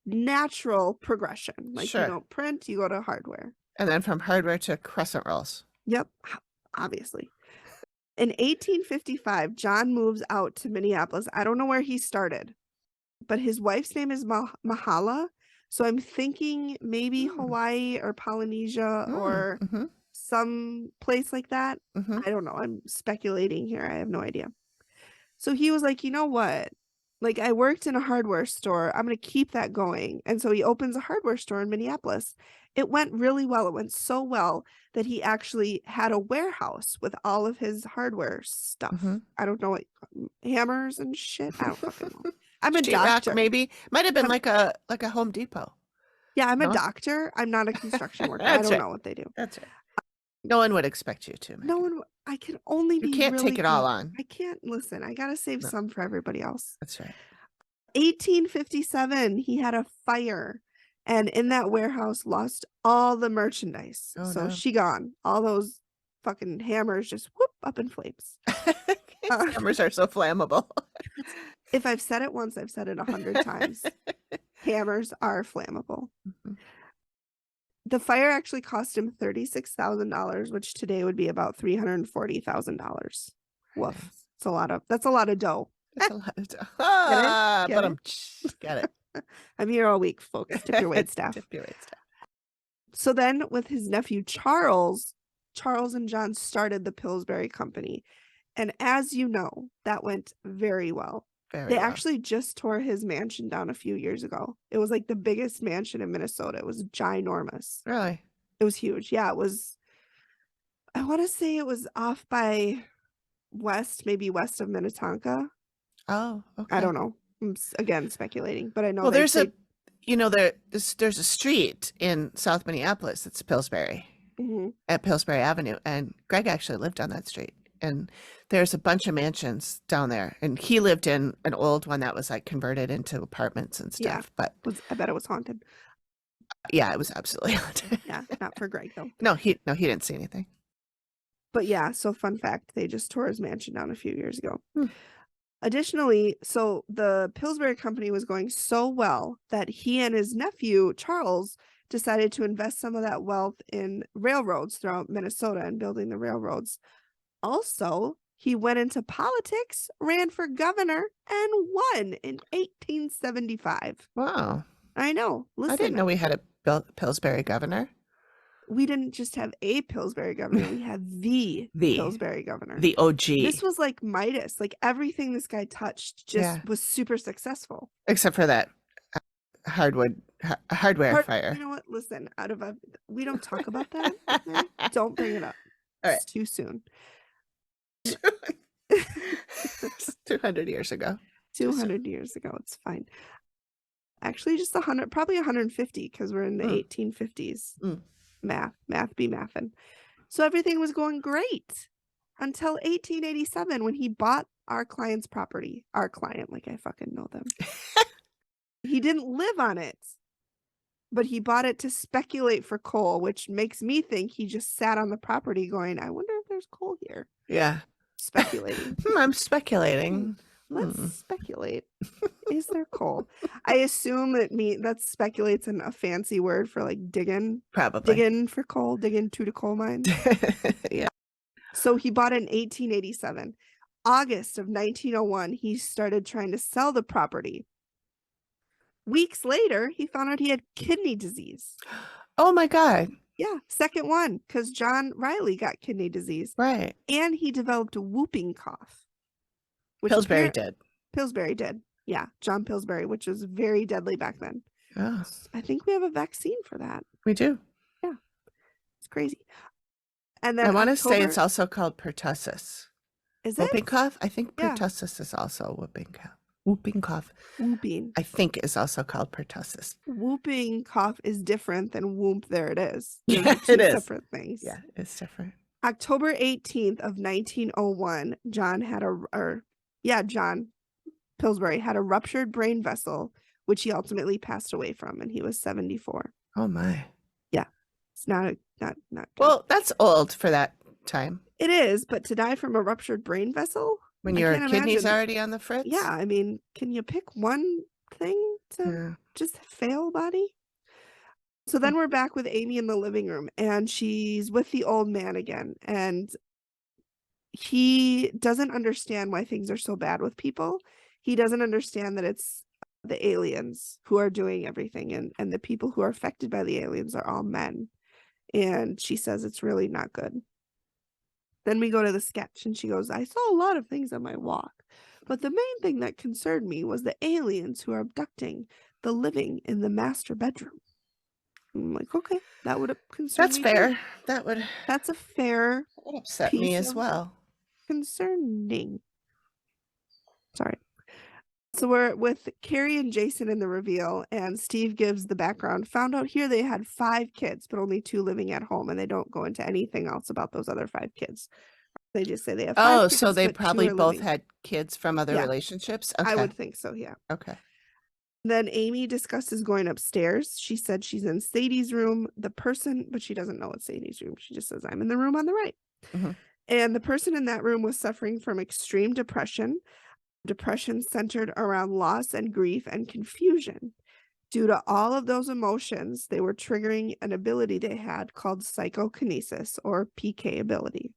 Natural progression. Like you don't print, you go to hardware. And then from hardware to crescent rolls. Yep, obviously. In 1855, John moves out to Minneapolis. I don't know where he started, but his wife's name is Mahala. So I'm thinking maybe Hawaii or Polynesia or some place like that. I don't know. I'm speculating here. I have no idea. So he was like, you know what? Like I worked in a hardware store. I'm going to keep that going. And so he opens a hardware store in Minneapolis. It went really well. It went so well that he actually had a warehouse with all of his hardware stuff. I don't know what hammers and shit. I don't fucking know. I'm a doctor. Maybe might have been like a Home Depot. Yeah, I'm a doctor. I'm not a construction worker. I don't know what they do. That's right. No one would expect you to. Megan. No one. I can only be. You can't really take it all on. I can't listen. I gotta save some for everybody else. That's right. 1857, he had a fire. And in that warehouse, lost all the merchandise. So she gone. All those fucking hammers just whoop up in flames. Hammers are so flammable. If I've said it once, I've said it 100 times. Hammers are flammable. The fire actually cost him $36,000, which today would be about $340,000. Woof. That's a lot of dough. That's a lot of dough. Get it? Got it. I'm here all week, folks. Tip your wait staff. So then with his nephew Charles and John started the Pillsbury Company. And as you know, that went very well. They actually just tore his mansion down a few years ago. It was like the biggest mansion in Minnesota. It was ginormous. Really? It was huge. Yeah, it was. I want to say it was off by maybe west of Minnetonka. Oh, okay. I don't know. I'm again speculating, but I know Well, they there's say, there's a street in South Minneapolis that's Pillsbury, Mhm. at Pillsbury Avenue, and Greg actually lived on that street. And there's a bunch of mansions down there, and he lived in an old one that was like converted into apartments and Yeah. stuff. But I bet it was haunted. yeah, it was absolutely haunted. Yeah, not for Greg though. No, he didn't see anything. But yeah, so fun fact, they just tore his mansion down a few years ago. Hmm. Additionally, so the Pillsbury Company was going so well that he and his nephew, Charles, decided to invest some of that wealth in railroads throughout Minnesota and building the railroads. Also, he went into politics, ran for governor, and won in 1875. Wow. I know. Listen, I didn't know we had a Pillsbury governor. we didn't just have a Pillsbury governor, we had the Pillsbury governor. The OG. This was like Midas. Like everything this guy touched just was super successful. Except for that hardware fire. You know what? Listen, we don't talk about that. Okay? Don't bring it up. All It's too soon. 200 years ago. 200 years ago. It's fine. Actually, just 100, probably 150, because we're in the 1850s. Math be mathin'. So everything was going great until 1887 when he bought our client's property. Our client, like I fucking know them. He didn't live on it, but he bought it to speculate for coal, which makes me think he just sat on the property going, I wonder if there's coal here. Yeah. Speculating. I'm speculating. Let's speculate. Is there coal? I assume that speculates in a fancy word for like digging. Probably. Digging for coal, digging to the coal mine. Yeah. So he bought it in 1887. August of 1901, he started trying to sell the property. Weeks later, he found out he had kidney disease. Oh my God. Yeah, second one, because John Riley got kidney disease. Right. And he developed a whooping cough. Pillsbury did. Pillsbury did. Yeah, John Pillsbury, which was very deadly back then. Oh. I think we have a vaccine for that. We do. Yeah. It's crazy. And then I want to say it's also called pertussis. Is it? Whooping cough? I think Yeah. pertussis is also whooping cough. Whooping cough. Whooping. I think is also called pertussis. Whooping cough is different than whoop. There it is. Yeah, it is. Separate things. Yeah, it's different. October 18th of 1901, John Pillsbury had a ruptured brain vessel, which he ultimately passed away from, and he was 74. Oh my. Yeah. It's not good. Well, that's old for that time. It is, but to die from a ruptured brain vessel? When I your can't kidney's imagine. already on the fritz? Yeah, I mean, can you pick one thing to just fail, buddy? So then we're back with Amy in the living room, and she's with the old man again, and he doesn't understand why things are so bad with people. He doesn't understand that it's the aliens who are doing everything, and the people who are affected by the aliens are all men. And she says it's really not good. Then we go to the sketch, and she goes, I saw a lot of things on my walk, but the main thing that concerned me was the aliens who are abducting the living in the master bedroom. I'm like, okay, that would concern That's me fair. too. That's a fair That would upset me piece as of well. concerning. Sorry. So we're with Carrie and Jason in the reveal, and Steve gives the background. Found out here they had 5 kids, but only 2 living at home, and they don't go into anything else about those other 5 kids. They just say they have 5 kids. So they but 2 probably are both living. had kids from other Yeah. relationships? Okay. I would think so, yeah. Okay. Then Amy discusses going upstairs. She said she's in Sadie's room. But she doesn't know it's Sadie's room. She just says, I'm in the room on the right. Mm-hmm. And the person in that room was suffering from extreme depression centered around loss and grief and confusion. Due to all of those emotions, they were triggering an ability they had called psychokinesis, or PK ability.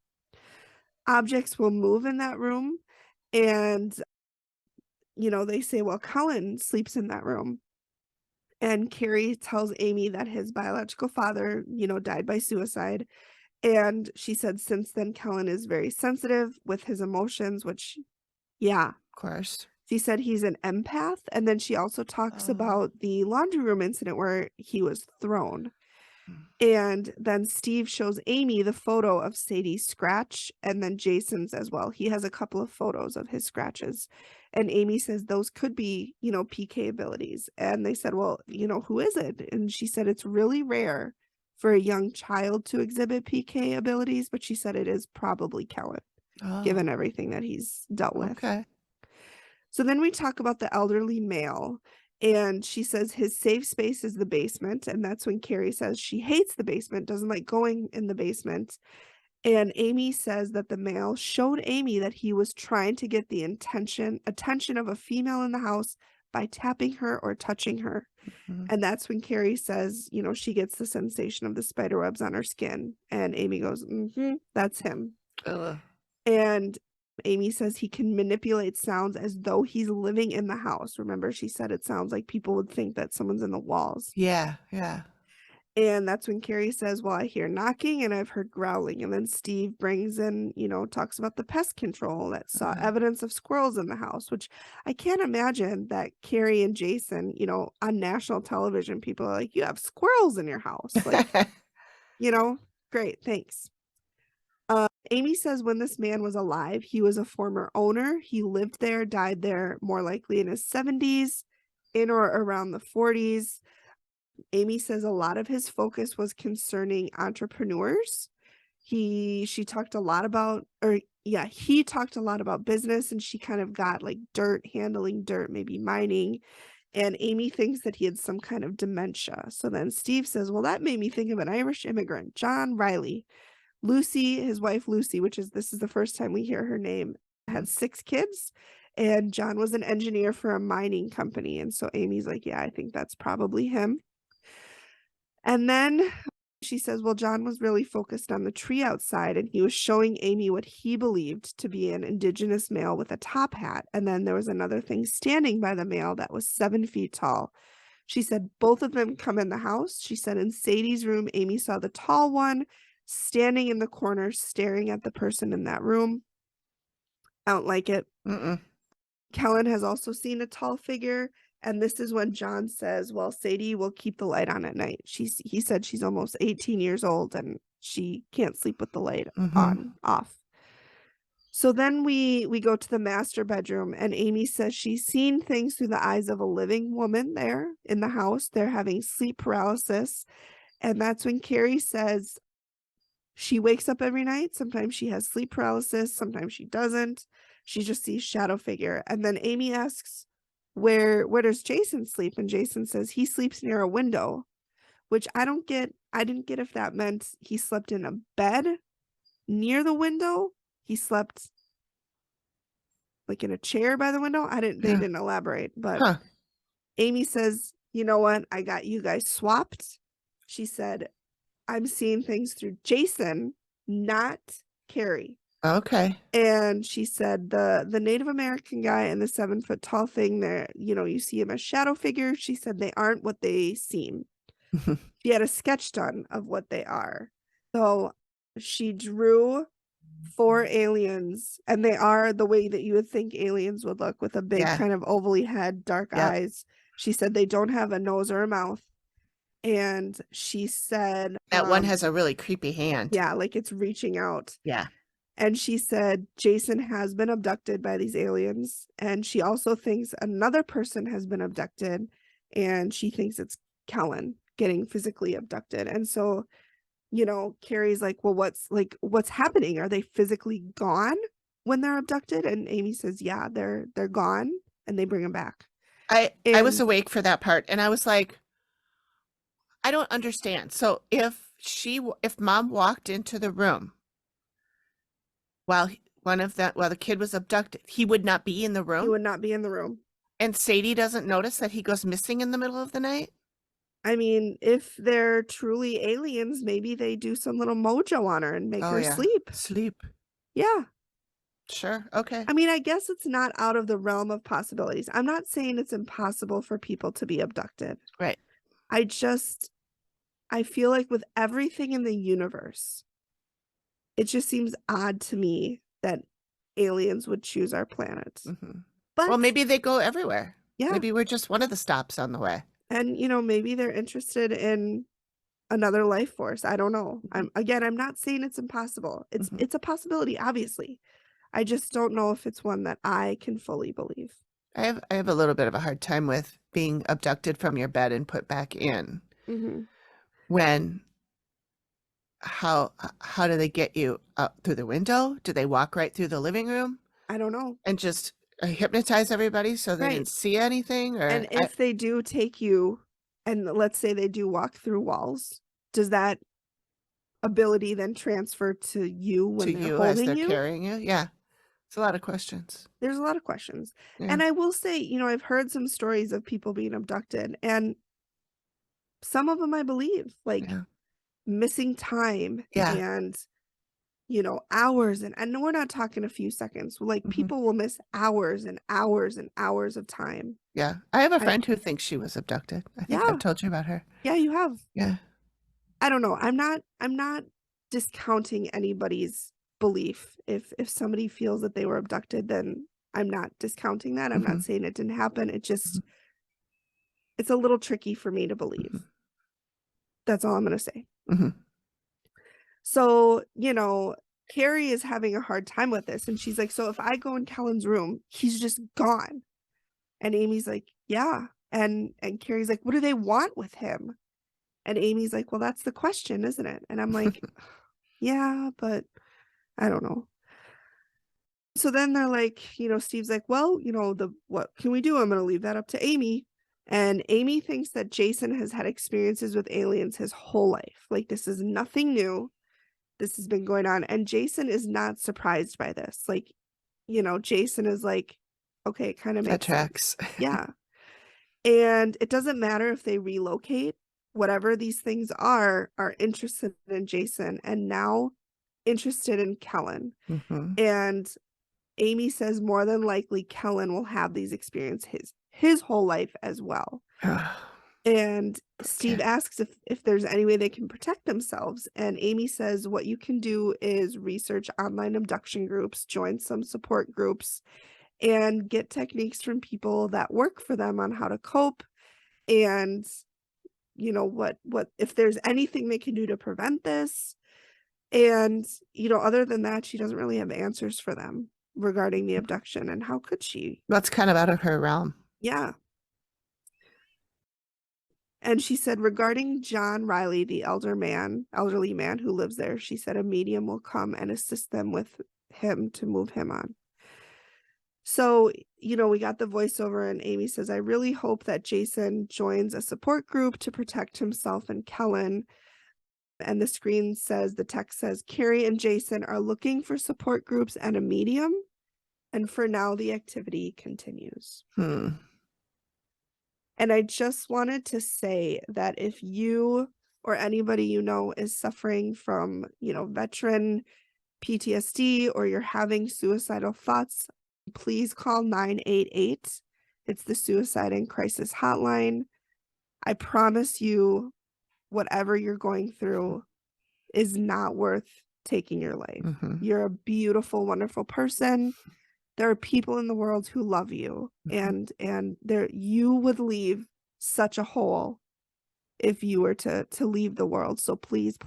Objects will move in that room, and they say, well, Cullen sleeps in that room. And Carrie tells Amy that his biological father, died by suicide. And she said since then, Cullen is very sensitive with his emotions, which, yeah. Of course. She said he's an empath. And then she also talks about the laundry room incident where he was thrown. And then Steve shows Amy the photo of Sadie's scratch, and then Jason's as well. He has a couple of photos of his scratches. And Amy says those could be, PK abilities. And they said, well, who is it? And she said it's really rare for a young child to exhibit PK abilities, but she said it is probably Kellen, given everything that he's dealt with. Okay. So then we talk about the elderly male, and she says his safe space is the basement. And that's when Carrie says she hates the basement, doesn't like going in the basement. And Amy says that the male showed Amy that he was trying to get the attention of a female in the house by tapping her or touching her. Mhm. And that's when Carrie says, she gets the sensation of the spider webs on her skin. And Amy goes, that's him. Ugh. And Amy says he can manipulate sounds as though he's living in the house. Remember, she said it sounds like people would think that someone's in the walls. Yeah, yeah. And that's when Carrie says, well, I hear knocking and I've heard growling. And then Steve brings in, talks about the pest control that saw evidence of squirrels in the house, which I can't imagine that Carrie and Jason, on national television, people are like, you have squirrels in your house. Like, great, thanks. Amy says when this man was alive, he was a former owner. He lived there, died there, more likely in his 70s, in or around the 40s. Amy says a lot of his focus was concerning entrepreneurs. He talked a lot about business, and she kind of got like handling dirt, maybe mining. And Amy thinks that he had some kind of dementia. So then Steve says, well, that made me think of an Irish immigrant, John Riley. Lucy, his wife Lucy, this is the first time we hear her name, had 6 kids, and John was an engineer for a mining company. And so Amy's like, yeah, I think that's probably him. And then she says, well, John was really focused on the tree outside, and he was showing Amy what he believed to be an indigenous male with a top hat. And then there was another thing standing by the male that was 7 feet tall. She said both of them come in the house. She said in Sadie's room, Amy saw the tall one standing in the corner, staring at the person in that room. I don't like it. Kellen has also seen a tall figure. And this is when John says, well, Sadie will keep the light on at night. He said she's almost 18 years old and she can't sleep with the light off. So then we go to the master bedroom, and Amy says she's seen things through the eyes of a living woman there in the house. They're having sleep paralysis. And that's when Carrie says, she wakes up every night. Sometimes she has sleep paralysis. Sometimes she doesn't. She just sees shadow figure. And then Amy asks, where does Jason sleep? And Jason says he sleeps near a window, which I didn't get if that meant he slept in a bed near the window. He slept like in a chair by the window. They didn't elaborate, but Amy says, you know what? I got you guys swapped. She said, I'm seeing things through Jason, not Carrie. Okay. And she said the Native American guy and the 7 foot tall thing there, you see him as shadow figures. She said they aren't what they seem. She had a sketch done of what they are. So she drew 4 aliens, and they are the way that you would think aliens would look, with a big kind of ovally head, dark eyes. She said they don't have a nose or a mouth. And she said that one has a really creepy hand. Yeah, like it's reaching out. Yeah. And she said Jason has been abducted by these aliens. And she also thinks another person has been abducted. And she thinks it's Kellen getting physically abducted. And so, Carrie's like, well, what's happening? Are they physically gone when they're abducted? And Amy says, yeah, they're gone, and they bring them back. I was awake for that part, and I was like, I don't understand. So if mom walked into the room while the kid was abducted, he would not be in the room? He would not be in the room. And Sadie doesn't notice that he goes missing in the middle of the night? I mean, if they're truly aliens, maybe they do some little mojo on her and make her sleep. Sleep. Yeah. Sure. Okay. I mean, I guess it's not out of the realm of possibilities. I'm not saying it's impossible for people to be abducted. Right. I feel like with everything in the universe, it just seems odd to me that aliens would choose our planet. But well, maybe they go everywhere. Yeah. Maybe we're just one of the stops on the way. And, maybe they're interested in another life force. I don't know. I'm not saying it's impossible. It's a possibility, obviously. I just don't know if it's one that I can fully believe. I have a little bit of a hard time with being abducted from your bed and put back in. When how do they get you out through the window? Do they walk right through the living room I don't know. and just hypnotize everybody so they Right. didn't see anything? Or And if they do take you, and let's say they do walk through walls, does that ability then transfer to you when to they're you as holding they're you? carrying you? Yeah. It's a lot of questions. There's a lot of questions. Yeah. And I will say, you know, I've heard some stories of people being abducted, and some of them I believe, like Yeah. missing time Yeah. and, you know, hours. And we're not talking a few seconds. Like people will miss hours and hours and hours of time. Yeah. I have a friend who thinks she was abducted. I think Yeah. I've told you about her. Yeah, you have. Yeah. I don't know. I'm not discounting anybody's belief. If somebody feels that they were abducted, then I'm not discounting that. I'm not saying it didn't happen. It just it's a little tricky for me to believe. That's all I'm going to say. So, you know, Carrie is having a hard time with this, and she's like, so if I go in Kellen's room, he's just gone. And Amy's like, yeah. And Carrie's like, what do they want with him? And Amy's like, well, that's the question, isn't it? And I'm like, yeah, but I don't know. So then they're like, you know, Steve's like, well, you know, what can we do? I'm going to leave that up to Amy. And Amy thinks that Jason has had experiences with aliens his whole life. Like, this is nothing new. This has been going on. And Jason is not surprised by this. Like, you know, Jason is like, okay, it kind of makes tracks. sense. Yeah. And it doesn't matter if they relocate. Whatever these things are interested in Jason and now interested in Kellen. And Amy says more than likely Kellen will have these experiences his whole life as well. And Steve asks if there's any way they can protect themselves. And Amy says what you can do is research online abduction groups, join some support groups, and get techniques from people that work for them on how to cope. And, you know, what if there's anything they can do to prevent this. And, you know, other than that, she doesn't really have answers for them regarding the abduction. And how could she? That's kind of out of her realm. Yeah. And she said, regarding John Riley, the elderly man who lives there, she said a medium will come and assist them with him to move him on. So, you know, we got the voiceover and Amy says, I really hope that Jason joins a support group to protect himself and Kellen. And the screen says, the text says, Carrie and Jason are looking for support groups and a medium. And for now, the activity continues. And I just wanted to say that if you or anybody you know is suffering from, you know, veteran PTSD, or you're having suicidal thoughts, please call 988. It's the Suicide and Crisis Hotline. I promise you, whatever you're going through is not worth taking your life. You're a beautiful, wonderful person. There are people in the world who love you, and you would leave such a hole if you were to leave the world. So please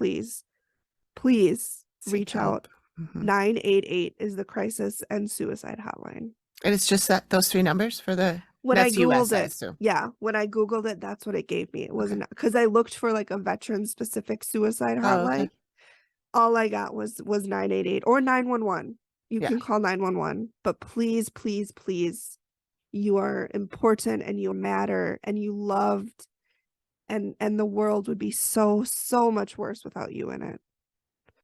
reach out. 988 is the crisis and suicide hotline. And it's just those three numbers for the When I Googled US, it, when I Googled it, that's what it gave me. It wasn't because I looked for like a veteran specific suicide hotline. All I got was 988 or 911. You can call 911, but please, you are important and you matter and you loved, and the world would be so much worse without you in it.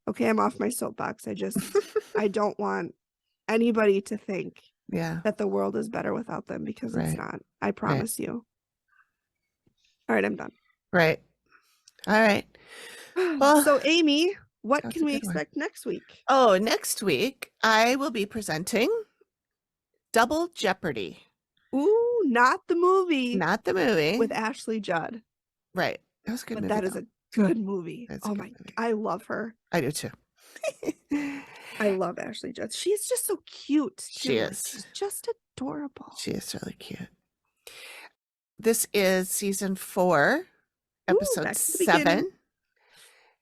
Okay, I'm off my soapbox. I don't want anybody to think that the world is better without them, because it's not. I promise you. All right, I'm done. Right. All right. Well, so Amy, what can we expect next week? Oh, next week I will be presenting Double Jeopardy. Ooh, not the movie. Not the movie. With Ashley Judd. Right. That was a good movie. That is a good movie. Oh my, I love her. I do too. I love Ashley Judd. She is just so cute. She is. She's just adorable. She is really cute. This is season 4, episode 7.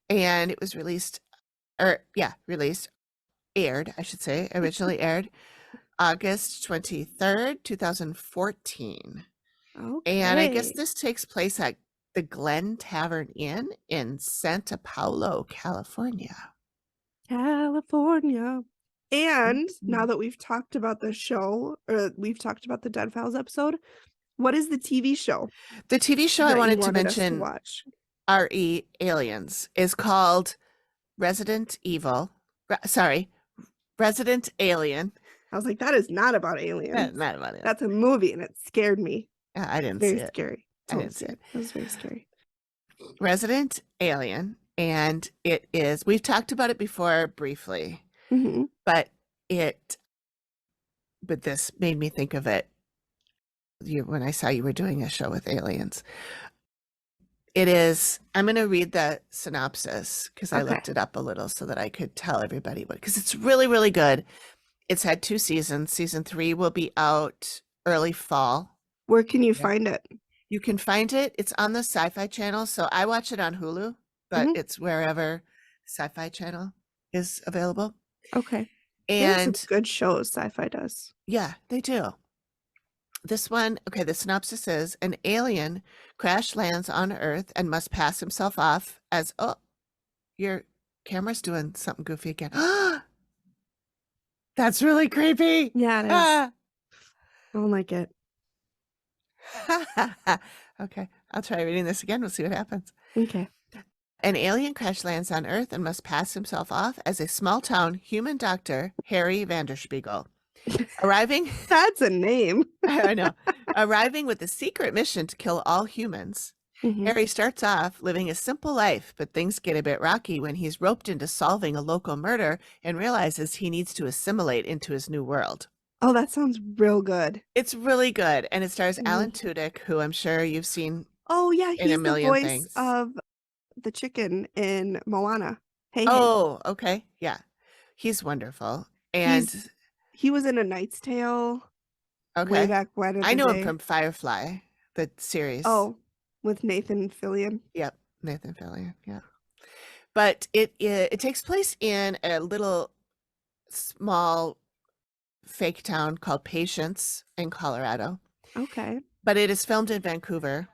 and it was aired, I should say, originally aired August 23rd, 2014. Okay. And I guess this takes place at the Glen Tavern Inn in Santa Paulo, California. California. And now Mhm. that we've talked about the show, or we've talked about the Dead Files episode, what is the TV show The TV show I that you wanted to wanted us to mention, watch? RE Aliens, is called Resident Alien. I was like, that is not about aliens. Not about it. That's a movie, and it scared me. I didn't see Very it. scary. I didn't see it. It was very scary. Resident Alien, and we've talked about it before briefly, Mm-hmm. but this made me think of it when I saw you were doing a show with aliens. I'm going to read the synopsis because I Okay. looked it up a little so that I could tell everybody because it's really, really good. It's had 2 seasons. Season 3 will be out early fall. Where can you find it? You can find it. It's on the Sci-Fi Channel. So I watch it on Hulu, but it's wherever Sci-Fi Channel is available. Okay. They have And some good shows Sci-Fi does. yeah, they do. This one, okay, the synopsis is an alien crash lands on Earth and must pass himself off as, oh, your camera's doing something goofy again. That's really creepy. Yeah, it is. Ah. I don't like it. Okay, I'll try reading this again. We'll see what happens. Okay. An alien crash lands on Earth and must pass himself off as a small-town human doctor, Harry Vanderspiegel. Arriving, That's a name. I know, arriving with a secret mission to kill all humans. Mhm. Harry starts off living a simple life, but things get a bit rocky when he's roped into solving a local murder and realizes he needs to assimilate into his new world. Oh, that sounds real good. It's really good, and it stars Alan Tudyk, who I'm sure you've seen. Oh, yeah, In a he's the million voice things. of the chicken in Moana. Hey, hey. Oh, okay, yeah, he's wonderful, and He was in A Knight's Tale way okay, back when. I know him from Firefly, the series. Oh, with Nathan Fillion. Yep, Nathan Fillion. Yeah, but it takes place in a little small fake town called Patience in Colorado. Okay. But it is filmed in Vancouver,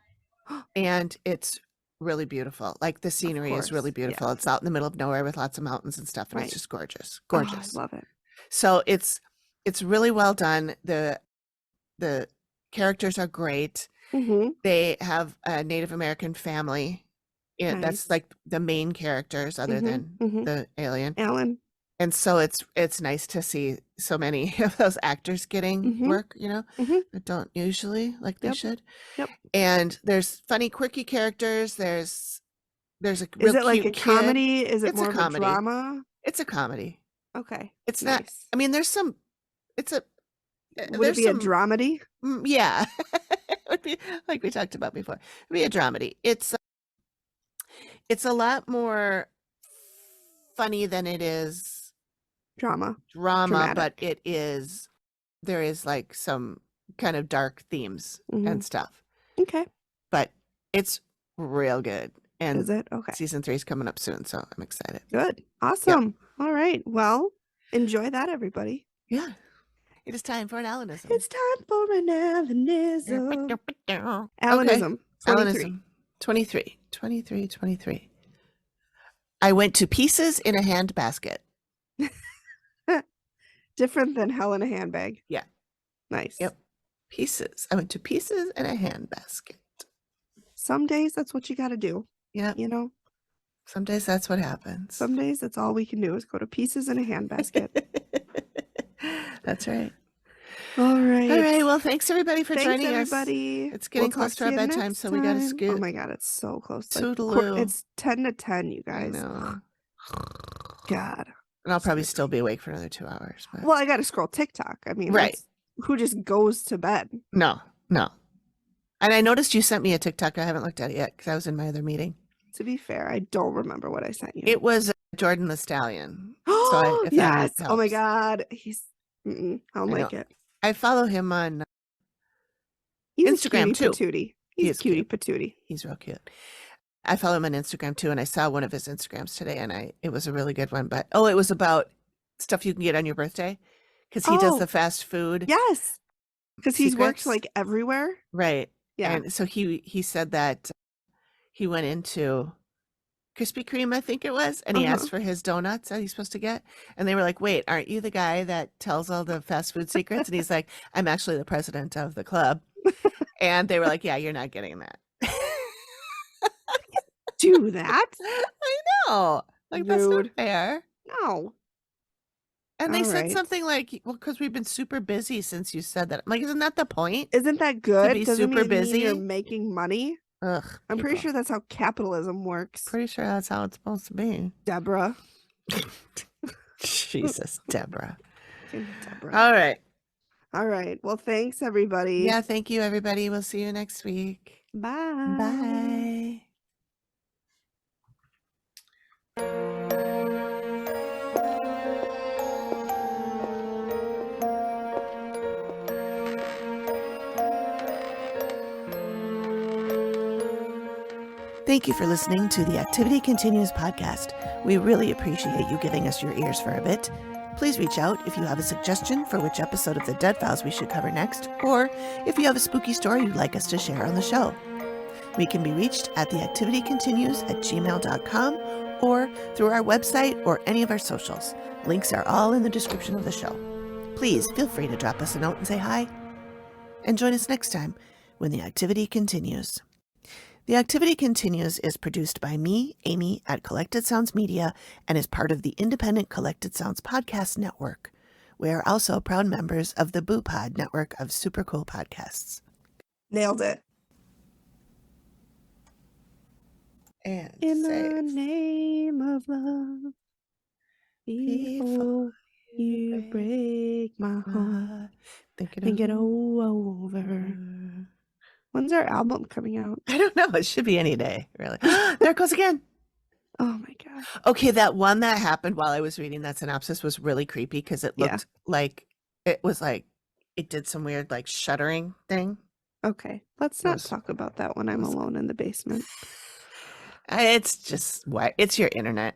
and it's really beautiful. Like the scenery is really course, beautiful. yes. It's out in the middle of nowhere with lots of mountains and stuff, and Right. it's just gorgeous, Oh, gorgeous. I love it. So it's really well done. The characters are great. Mm-hmm. They have a Native American family. Yeah, that's Nice. like the main characters other than the alien. Alan. And so it's nice to see so many of those actors getting work, that don't usually like they Yep. should. Yep. And there's funny, quirky characters. There's a Is real it like a cute kid. comedy? Is it It's a more of a comedy. drama? It's a comedy. Okay. It's not. Nice. I mean, there's some. It's a. Would it there's be a some. dramedy? Yeah, it would be like we talked about before. It'd be a dramedy. It's a lot more funny than it is Drama. drama, but Dramatic. there is like some kind of dark themes and stuff. Okay. But it's real good. And Is it? Okay. season 3 is coming up soon, so I'm excited. Good. Awesome. All right. Well, enjoy that, everybody. Yeah. It is time for an Alanism. It's time for an Alanism. Okay. Alanism. 23. Alanism. 23. I went to pieces in a handbasket. Different than hell in a handbag. Yeah. Nice. Yep. Pieces. I went to pieces in a handbasket. Some days that's what you got to do. Yeah. You know, Some days that's what happens. some days that's all we can do is go to pieces in a handbasket. That's right. All right. All right. Well, thanks everybody for Thanks, joining everybody. us. It's getting We'll close talk to our you bedtime, next so we got to time. scoot. Oh my God, it's so close. Toodaloo. It's 10 to 10, you I guys. know. God. And I'll probably still be awake for another 2 hours. But Well, I got to scroll TikTok. I mean, Right. who just goes to bed? no. And I noticed you sent me a TikTok. I haven't looked at it yet because I was in my other meeting. To be fair, I don't remember what I sent you. It was Jordan the Stallion. Oh, if that yes. Oh my helps. God. I don't I like know. it. I follow him on. He's Instagram, a too. cutie patootie. He He's is a cutie cute. patootie. He's real cute. I follow him on Instagram too, and I saw one of his Instagrams today, and it was a really good one. But it was about stuff you can get on your birthday, because he does Oh, the fast food yes. Because he's worked secrets. like everywhere. Right. Yeah. And so he said that he went into Krispy Kreme, I think it was, and he asked for his donuts that he's supposed to get. And they were like, wait, aren't you the guy that tells all the fast food secrets? And he's like, I'm actually the president of the club. And they were like, yeah, you're not getting that. Do that? I know. Like, that's not Rude. fair. No. And they All said right. something like, well, because we've been super busy since you said that. I'm like, isn't that the point? Isn't that good? be Doesn't super it mean you're busy? making money? Ugh. I'm pretty people. sure that's how capitalism works. Pretty sure that's how it's supposed to be. Deborah. Jesus, Deborah. Deborah. All right. All right. Well, thanks, everybody. Yeah, thank you, everybody. We'll see you next week. Bye. Bye. Thank you for listening to the Activity Continues podcast. We really appreciate you giving us your ears for a bit. Please reach out if you have a suggestion for which episode of the Dead Files we should cover next, or if you have a spooky story you'd like us to share on the show. We can be reached at theactivitycontinues@gmail.com or through our website or any of our socials. Links are all in the description of the show. Please feel free to drop us a note and say hi. And join us next time when the activity continues. The Activity Continues is produced by me, Amy, at Collected Sounds Media, and is part of the independent Collected Sounds Podcast Network. We are also proud members of the Boo Pod network of super cool podcasts. Nailed it. And In the name of love, before you break my heart, think it over. When's our album coming out? I don't know. It should be any day, really. There it goes again. Oh my God. Okay, that one that happened while I was reading that synopsis was really creepy because it looked like it did some weird like shuddering thing. Okay, let's not talk about that when I'm alone in the basement. It's just what? It's your internet.